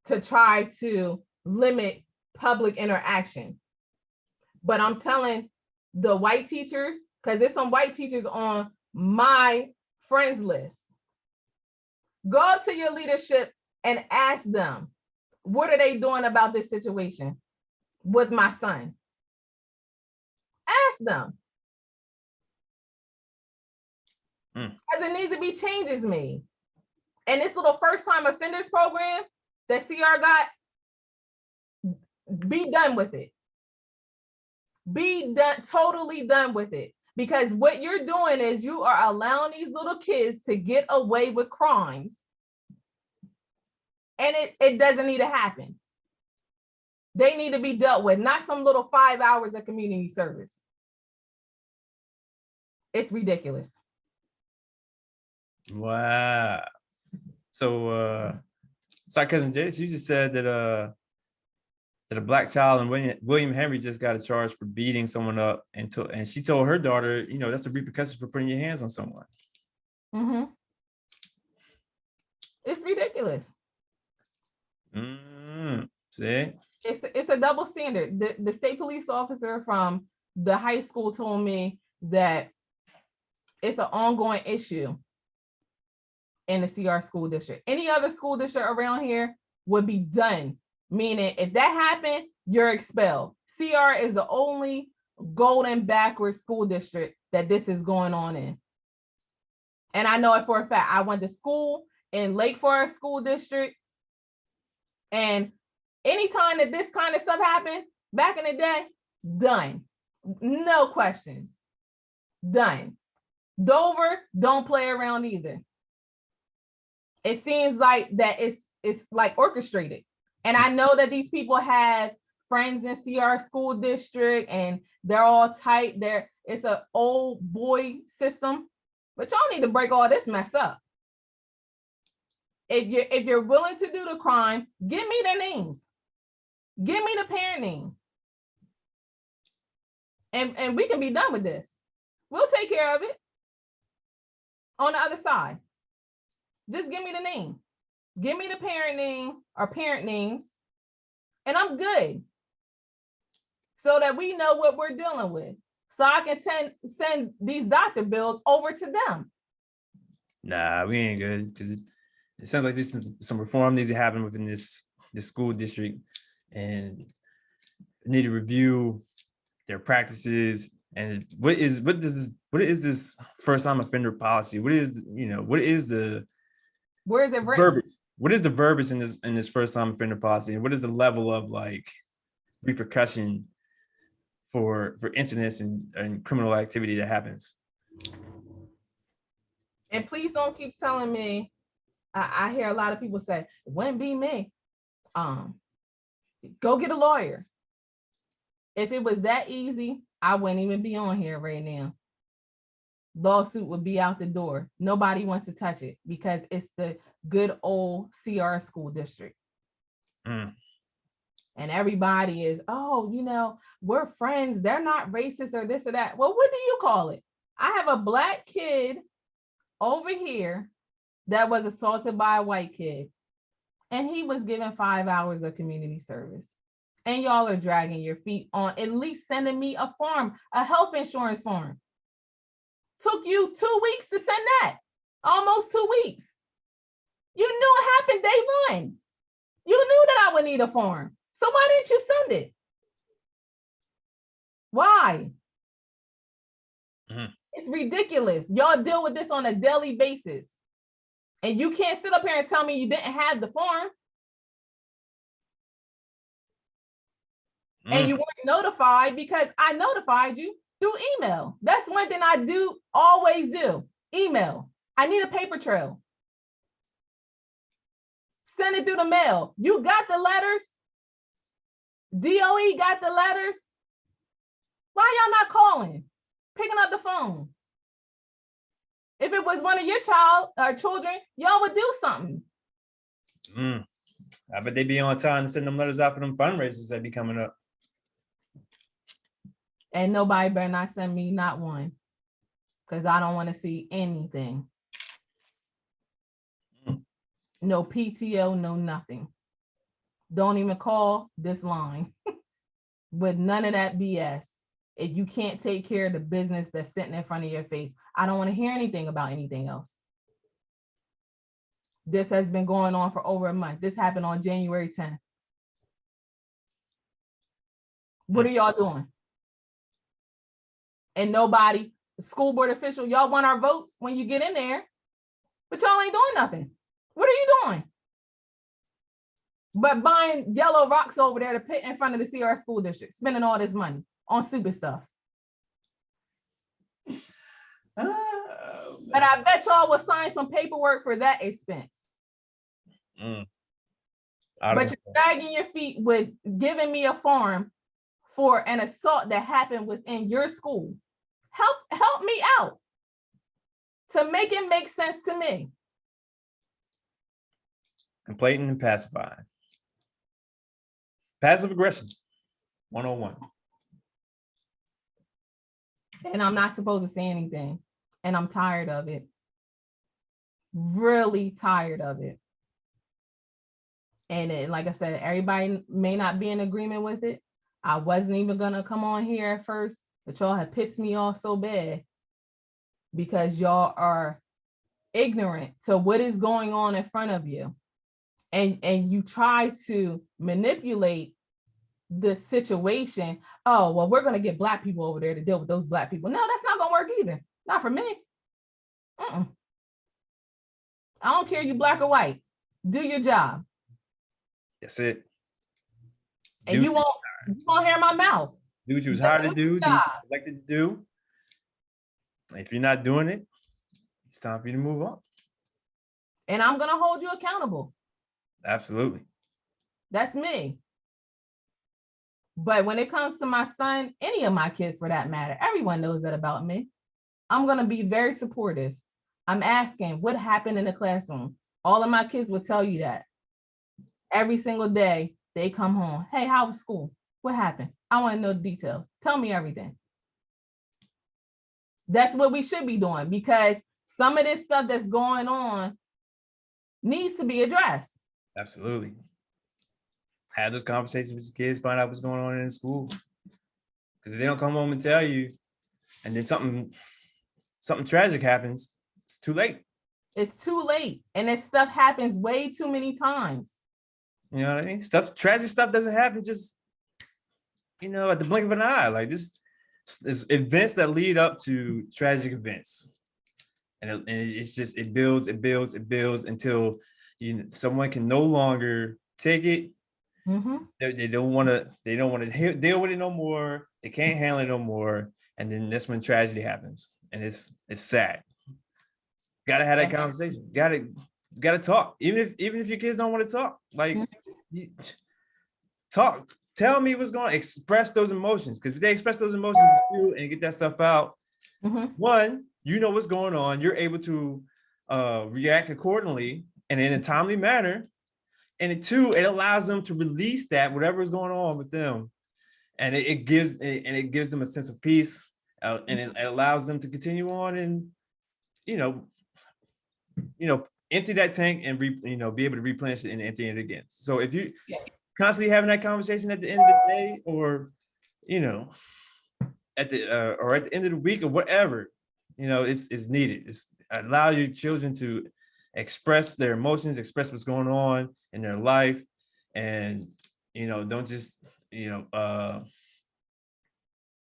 to try to limit public interaction. But I'm telling the white teachers, because there's some white teachers on my friends list, go up to your leadership and ask them, what are they doing about this situation with my son? Ask them. Because it needs to be changes made. And this little first time offenders program that CR got, be done with it. Be done, totally done with it. Because what you're doing is you are allowing these little kids to get away with crimes. And it doesn't need to happen. They need to be dealt with, not some little 5 hours of community service. It's ridiculous. Wow. So, sorry, cousin Jace, you just said that a black child and William Henry just got a charge for beating someone up, and she told her daughter, you know, that's the repercussions for putting your hands on someone. It's ridiculous. See? It's a double standard. The state police officer from the high school told me that it's an ongoing issue in the CR school district. Any other school district around here would be done. Meaning if that happened, you're expelled. CR is the only golden backwards school district that this is going on in. And I know it for a fact. I went to school in Lake Forest School District. And anytime that this kind of stuff happened back in the day, done. No questions. Done. Dover, don't play around either. It seems like that it's like orchestrated. And I know that these people have friends in CR school district and they're all tight. It's an old boy system, but y'all need to break all this mess up. If you're willing to do the crime, give me their names. Give me the parent name. And we can be done with this. We'll take care of it on the other side. Just give me the name. Give me the parent name or parent names, and I'm good. So that we know what we're dealing with. So I can send these doctor bills over to them. Nah, we ain't good, because it sounds like there's some reform needs to happen within this school district, and need to review their practices. And what is this first time offender policy? Where is it written? Verbiage? What is the verbiage in this first time offender policy? And what is the level of like repercussion for incidents and criminal activity that happens? And please don't keep telling me, I hear a lot of people say, it wouldn't be me. Go get a lawyer. If it was that easy, I wouldn't even be on here right now. Lawsuit would be out the door. Nobody wants to touch it because it's the good old CR school district. And everybody is, we're friends. They're not racist or this or that. Well, what do you call it? I have a Black kid over here that was assaulted by a white kid, and he was given 5 hours of community service. And y'all are dragging your feet on at least sending me a form, a health insurance form. Took you 2 weeks to send that, almost 2 weeks. You knew it happened day one. You knew that I would need a form. So why didn't you send it? Why? It's ridiculous. Y'all deal with this on a daily basis. And you can't sit up here and tell me you didn't have the form. And you weren't notified because I notified you through email. That's one thing I always do. Email. I need a paper trail. Send it through the mail. You got the letters. DOE got the letters. Why y'all not calling? Picking up the phone. If it was one of your children, y'all would do something. I bet they be on time to send them letters out for them fundraisers that be coming up. And nobody better not send me not one, because I don't want to see anything. No PTO, no nothing. Don't even call this line with none of that BS. If you can't take care of the business that's sitting in front of your face, I don't want to hear anything about anything else. This has been going on for over a month. This happened on January 10th. What are y'all doing? And nobody, the school board official, y'all want our votes when you get in there, but y'all ain't doing nothing. What are you doing? But buying yellow rocks over there to put in front of the CR school district, spending all this money on stupid stuff. But I bet y'all will sign some paperwork for that expense. But you're dragging your feet with giving me a form for an assault that happened within your school. Help me out to make it make sense to me. Complaining and pacifying. Passive aggression, 101. And I'm not supposed to say anything. And I'm tired of it. Really tired of it. And like I said, everybody may not be in agreement with it. I wasn't even going to come on here at first, but y'all have pissed me off so bad because y'all are ignorant to what is going on in front of you. And you try to manipulate the situation. Oh, well, we're going to get Black people over there to deal with those Black people. No, that's not going to work either. Not for me. I don't care you Black or white. Do your job. That's it. And you won't hear my mouth. Do what you was hired to do. Do what you elected to do. If you're not doing it, it's time for you to move on. And I'm going to hold you accountable. Absolutely. That's me. But when it comes to my son, any of my kids for that matter, everyone knows that about me. I'm going to be very supportive. I'm asking what happened in the classroom. All of my kids will tell you that. Every single day they come home. Hey, how was school? What happened? I want to know the details. Tell me everything. That's what we should be doing, because some of this stuff that's going on needs to be addressed. Absolutely. Have those conversations with your kids, find out what's going on in the school. Because if they don't come home and tell you, and then something tragic happens, it's too late. It's too late. And this stuff happens way too many times. You know what I mean? Tragic stuff doesn't happen just, at the blink of an eye. Like this events that lead up to tragic events. And it's just, it builds until someone can no longer take it. Mm-hmm. They don't want to deal with it no more. They can't handle it no more. And then that's when tragedy happens. And it's sad. Gotta have that conversation. Gotta talk. Even if your kids don't want to talk, like talk. Tell me what's going on. Express those emotions. Because if they express those emotions with you and get that stuff out, one, you know what's going on. You're able to react accordingly and in a timely manner. And two, it allows them to release that whatever is going on with them, and it gives them a sense of peace, and it allows them to continue on and empty that tank and be able to replenish it and empty it again. So if you constantly having that conversation at the end of the day, or at the end of the week or whatever, it's needed. It's allow your children to express their emotions, express what's going on in their life, and don't just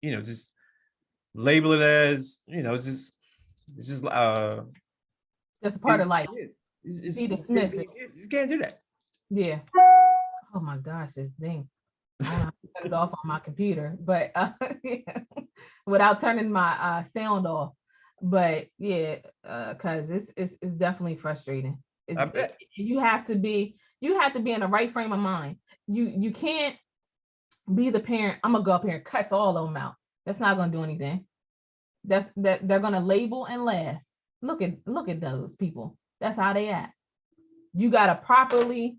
just label it as it's just that's a part of life. You can't do that. Yeah. Oh my gosh, this thing. I have to turn it off on my computer, but without turning my sound off. But yeah, because it's definitely frustrating. You have to be in the right frame of mind. You can't be the parent. I'm gonna go up here and cuss all of them out. That's not gonna do anything. They're gonna label and laugh. Look at those people. That's how they act. You gotta properly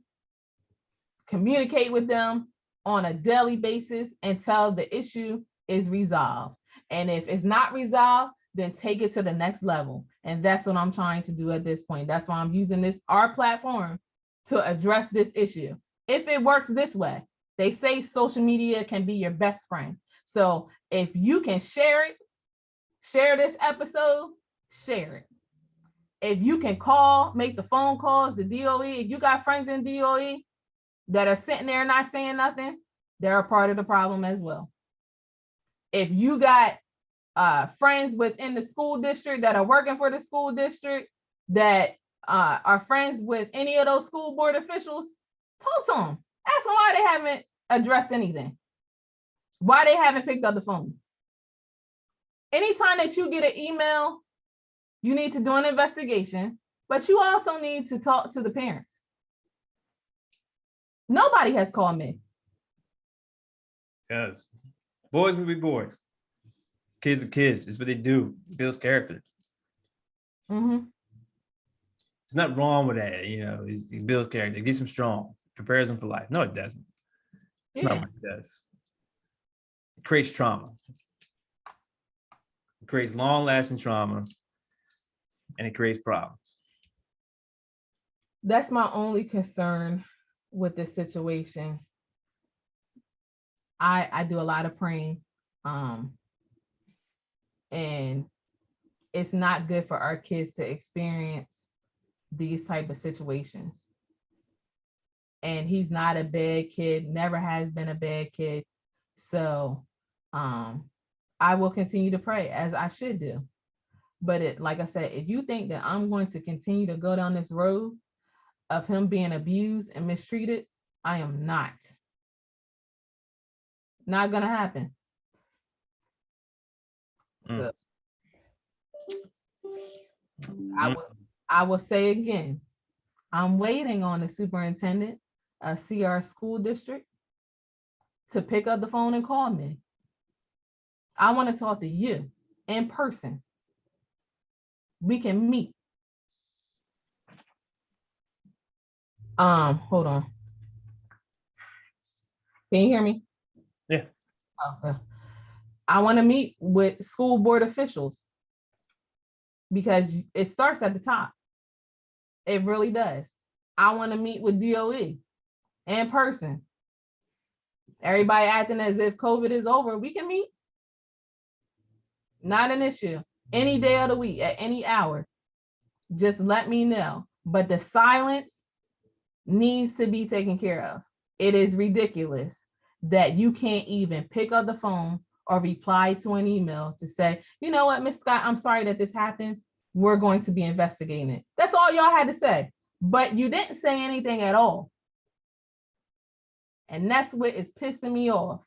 communicate with them on a daily basis until the issue is resolved. And if it's not resolved, then take it to the next level. And that's what I'm trying to do at this point. That's why I'm using our platform to address this issue. If it works this way, they say social media can be your best friend. So if you can share this episode, share it. If you can make the phone calls, the DOE, if you got friends in DOE that are sitting there not saying nothing, they're a part of the problem as well. If you got friends within the school district that are working for the school district that are friends with any of those school board officials, talk to them. Ask them why they haven't addressed anything. Why they haven't picked up the phone. Anytime that you get an email, you need to do an investigation, but you also need to talk to the parents. Nobody has called me. Because boys will be boys. Kids are kids. It's what they do. It builds character. Mm-hmm. It's not wrong with that. It builds character. It gets them strong. Prepares them for life. No, it doesn't. It's not what it does. It creates trauma. It creates long-lasting trauma. And it creates problems. That's my only concern with this situation. I do a lot of praying. And it's not good for our kids to experience these type of situations. and he's not a bad kid, never has been a bad kid. So I will continue to pray as I should do. But like I said, if you think that I'm going to continue to go down this road of him being abused and mistreated, I am not. Not gonna happen. So I will say again, I'm waiting on the superintendent of CR school district to pick up the phone and call me. I want to talk to you in person. We can meet. Hold on. Can you hear me? Yeah. Okay. I want to meet with school board officials because it starts at the top. It really does. I want to meet with DOE in person. Everybody acting as if COVID is over. We can meet. Not an issue. Any day of the week, at any hour. Just let me know. But the silence needs to be taken care of. It is ridiculous that you can't even pick up the phone or reply to an email to say, you know what, Miss Scott, I'm sorry that this happened. We're going to be investigating it. That's all y'all had to say. But you didn't say anything at all. And that's what is pissing me off,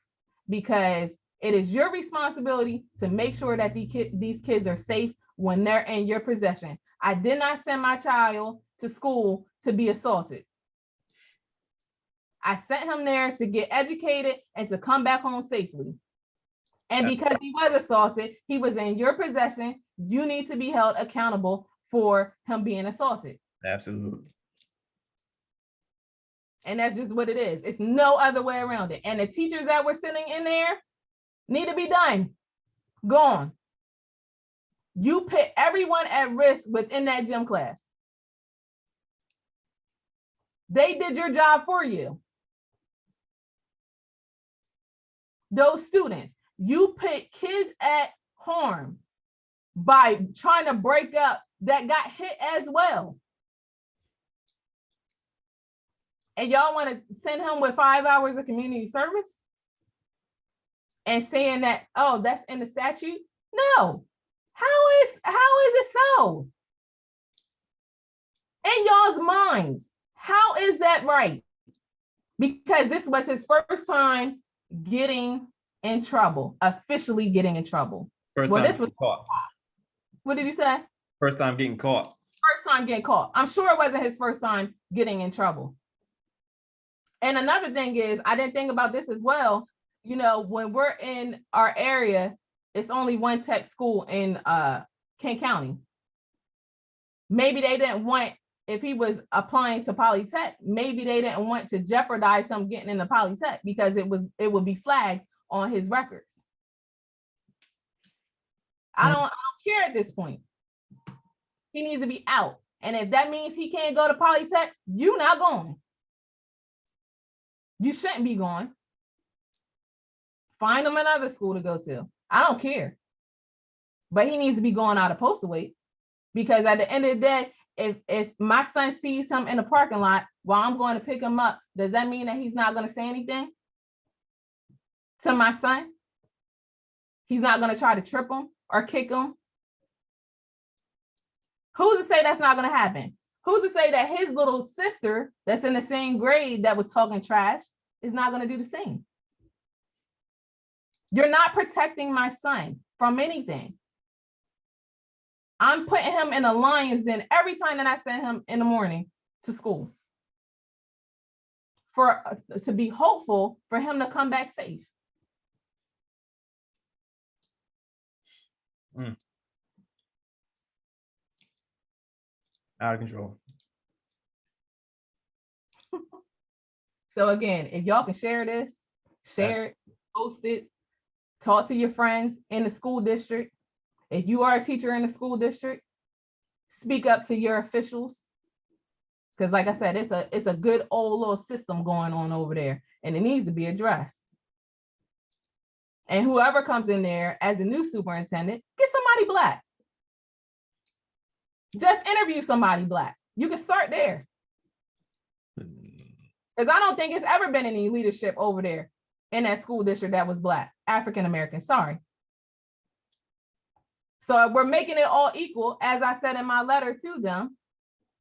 because it is your responsibility to make sure that these kids are safe when they're in your possession. I did not send my child to school to be assaulted. I sent him there to get educated and to come back home safely. And because he was assaulted, he was in your possession. You need to be held accountable for him being assaulted. Absolutely. And that's just what it is. It's no other way around it. And the teachers that were sitting in there need to be done. Gone. You put everyone at risk within that gym class. They did your job for you. Those students, you put kids at harm by trying to break up that got hit as well. And y'all want to send him with 5 hours of community service and saying that, oh, that's in the statute? No. How is it so? In y'all's minds, how is that right? Because this was his first time getting in trouble, officially getting in trouble. First time getting caught. What did you say? First time getting caught. First time getting caught. I'm sure it wasn't his first time getting in trouble. And another thing is, I didn't think about this as well. You know, when we're in our area, it's only one tech school in Kent County. Maybe they didn't want, if he was applying to Polytech, maybe they didn't want to jeopardize him getting into Polytech because it would be flagged on his records. I don't care at this point. He needs to be out. And if that means he can't go to Polytech, you're not going. You shouldn't be going. Find him another school to go to. I don't care. But he needs to be going out of postal weight, because at the end of the day, if my son sees him in the parking lot while I'm going to pick him up, does that mean that he's not going to say anything to my son? He's not going to try to trip him or kick him? Who's to say that's not going to happen? Who's to say that his little sister that's in the same grade that was talking trash is not going to do the same? You're not protecting my son from anything. I'm putting him in a lion's den every time that I send him in the morning to school to be hopeful for him to come back safe. Out of control. So again, if y'all can share this, share it, post it, talk to your friends in the school district. If you are a teacher in the school district, speak up to your officials. Because like I said, it's a good old little system going on over there, and it needs to be addressed. And whoever comes in there as a new superintendent, get somebody Black. Just interview somebody Black. You can start there. Because I don't think it's ever been any leadership over there in that school district that was Black, African American. Sorry. So we're making it all equal, as I said in my letter to them.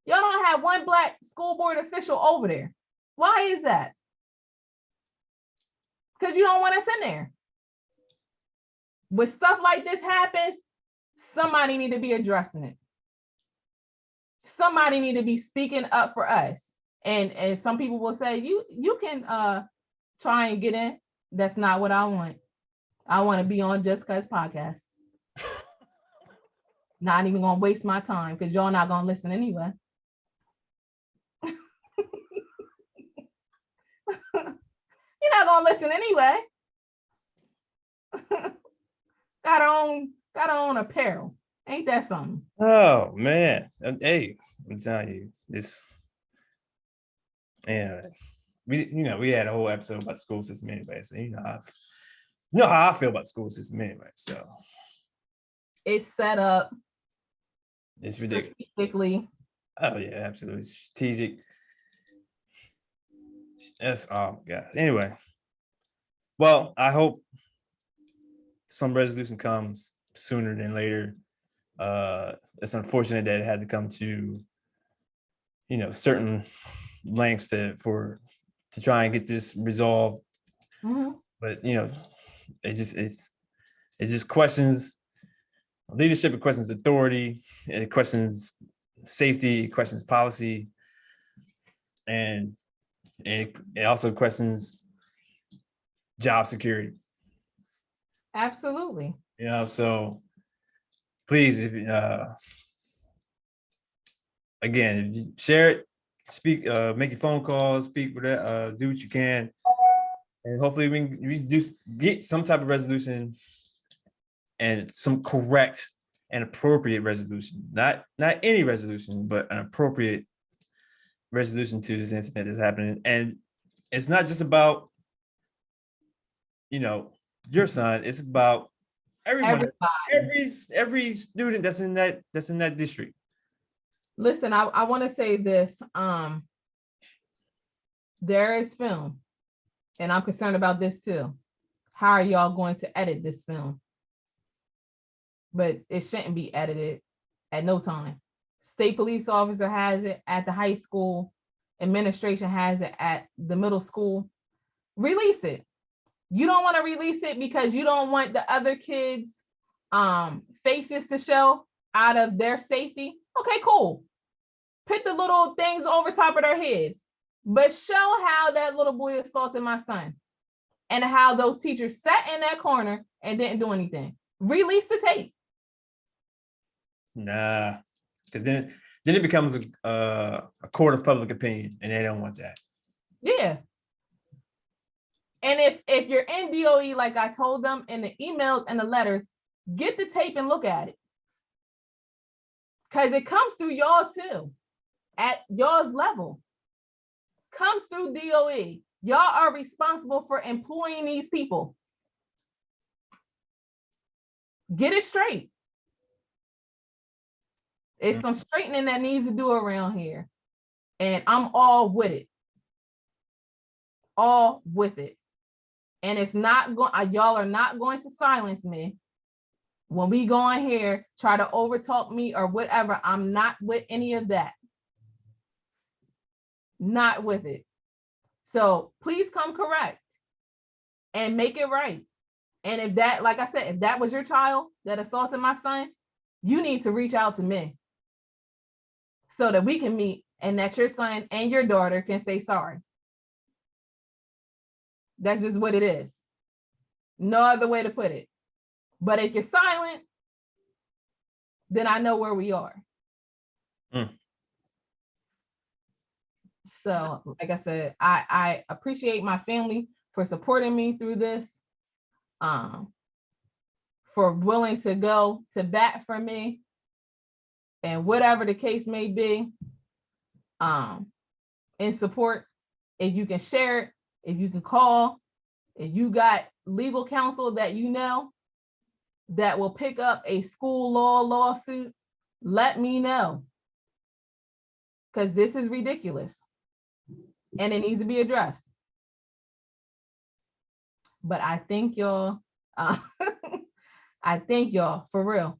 Y'all don't have one Black school board official over there. Why is that? Because you don't want us in there. When stuff like this happens, somebody need to be addressing it. Somebody need to be speaking up for us. And some people will say, you can try and get in. That's not what I want. I want to be on Just Cuz podcast. Not even gonna waste my time because y'all not gonna listen anyway. You're not gonna listen anyway. Got on apparel. Ain't that something? Oh man. Hey, I'm telling you, this. Yeah, we had a whole episode about the school system anyway, so you know how I feel about the school system anyway. So it's set up. It's ridiculous. Strategically. Oh yeah, absolutely strategic. That's oh my gosh. Anyway, well, I hope some resolution comes sooner than later. It's unfortunate that it had to come to, certain lengths to try and get this resolved. Mm-hmm. But it just questions leadership, it questions authority, it questions safety, it questions policy, and it also questions job security. Absolutely. So please, if again, if you share it, speak, make your phone calls, speak with that, do what you can, and hopefully we can just get some type of resolution and some correct and appropriate resolution. Not any resolution, but an appropriate resolution to this incident that's happening. And it's not just about your son, it's about everyone. Every student that's in that district. Listen, I want to say this. There is film, and I'm concerned about this too. How are y'all going to edit this film? But it shouldn't be edited at no time. State police officer has it at the high school. Administration has it at the middle school. Release it. You don't want to release it because you don't want the other kids' faces to show out of their safety. Okay, cool. Put the little things over top of their heads, but show how that little boy assaulted my son and how those teachers sat in that corner and didn't do anything. Release the tape. Nah, because then it becomes a court of public opinion, and they don't want that. Yeah. And if you're in DOE, like I told them in the emails and the letters, get the tape and look at it. Because it comes through y'all too, at y'all's level. Comes through DOE. Y'all are responsible for employing these people. Get it straight. It's some straightening that needs to do around here. And I'm all with it. All with it. And it's not going, y'all are not going to silence me. When we go in here, try to overtalk me or whatever, I'm not with any of that. Not with it. So please come correct and make it right. And if that, like I said, if that was your child that assaulted my son, you need to reach out to me so that we can meet and that your son and your daughter can say sorry. That's just what it is. No other way to put it. But if you're silent, then I know where we are. So, like I said, I appreciate my family for supporting me through this, for willing to go to bat for me, and whatever the case may be, in support. If you can share it, if you can call, if you got legal counsel that you know that will pick up a school lawsuit, let me know. Because this is ridiculous. and it needs to be addressed. But I think y'all, I think y'all for real,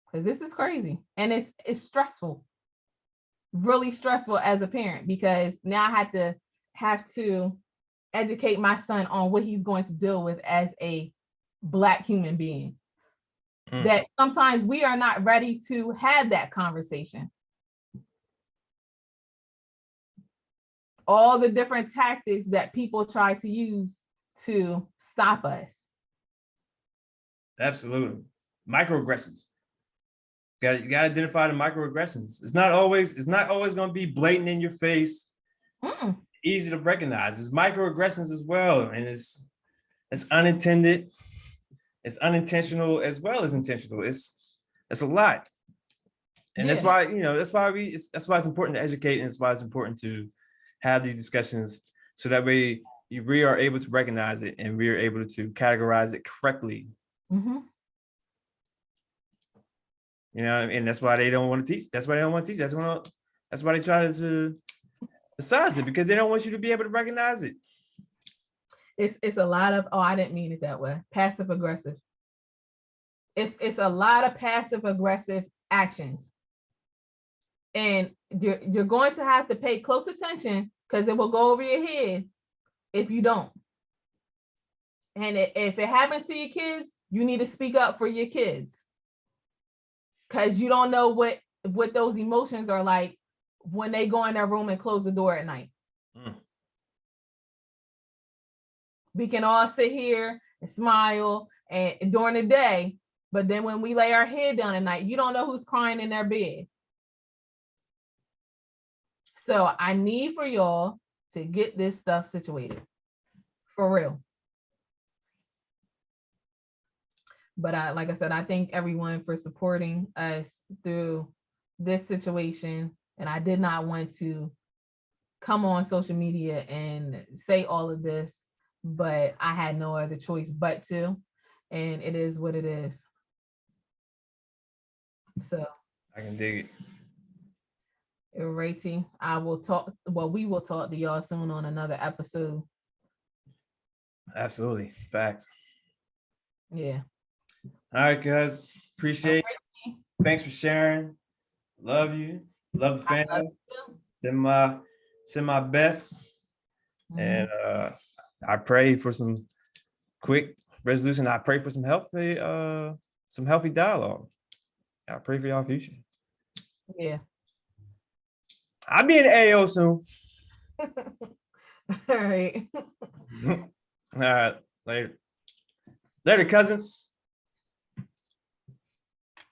because this is crazy and it's stressful, really stressful as a parent, because now I have to educate my son on what he's going to deal with as a Black human being. That sometimes we are not ready to have that conversation. All the different tactics that people try to use to stop us. Absolutely. Microaggressions. You gotta identify the microaggressions. It's not always going to be blatant in your face, easy to recognize. It's microaggressions as well, and it's unintended, it's unintentional as well as intentional. It's a lot, and that's why that's why it's important to educate, and that's why it's important to have these discussions, so that way we are able to recognize it and we are able to categorize it correctly. And that's why they don't want to teach. That's why they don't want to teach. That's why they try to silence it, because they don't want you to be able to recognize it. It's a lot of, I didn't mean it that way. Passive aggressive. It's a lot of passive aggressive actions. And you're going to have to pay close attention, because it will go over your head if you don't. And if it happens to your kids, you need to speak up for your kids, because you don't know what those emotions are like when they go in their room and close the door at night. We can all sit here and smile and during the day, but then when we lay our head down at night, you don't know who's crying in their bed. So I need for y'all to get this stuff situated, for real. But like I said, I thank everyone for supporting us through this situation. And I did not want to come on social media and say all of this, but I had no other choice but to, and it is what it is. So I can dig it. Alrighty, we will talk to y'all soon on another episode. Absolutely. Facts. Yeah. All right, guys. Appreciate it. Thanks for sharing. Love you. Love the family. Send my best. And I pray for some quick resolution. I pray for some healthy dialogue. I pray for y'all future. Yeah. I'll be in the AO soon. All right. All right. Later. Later, cousins.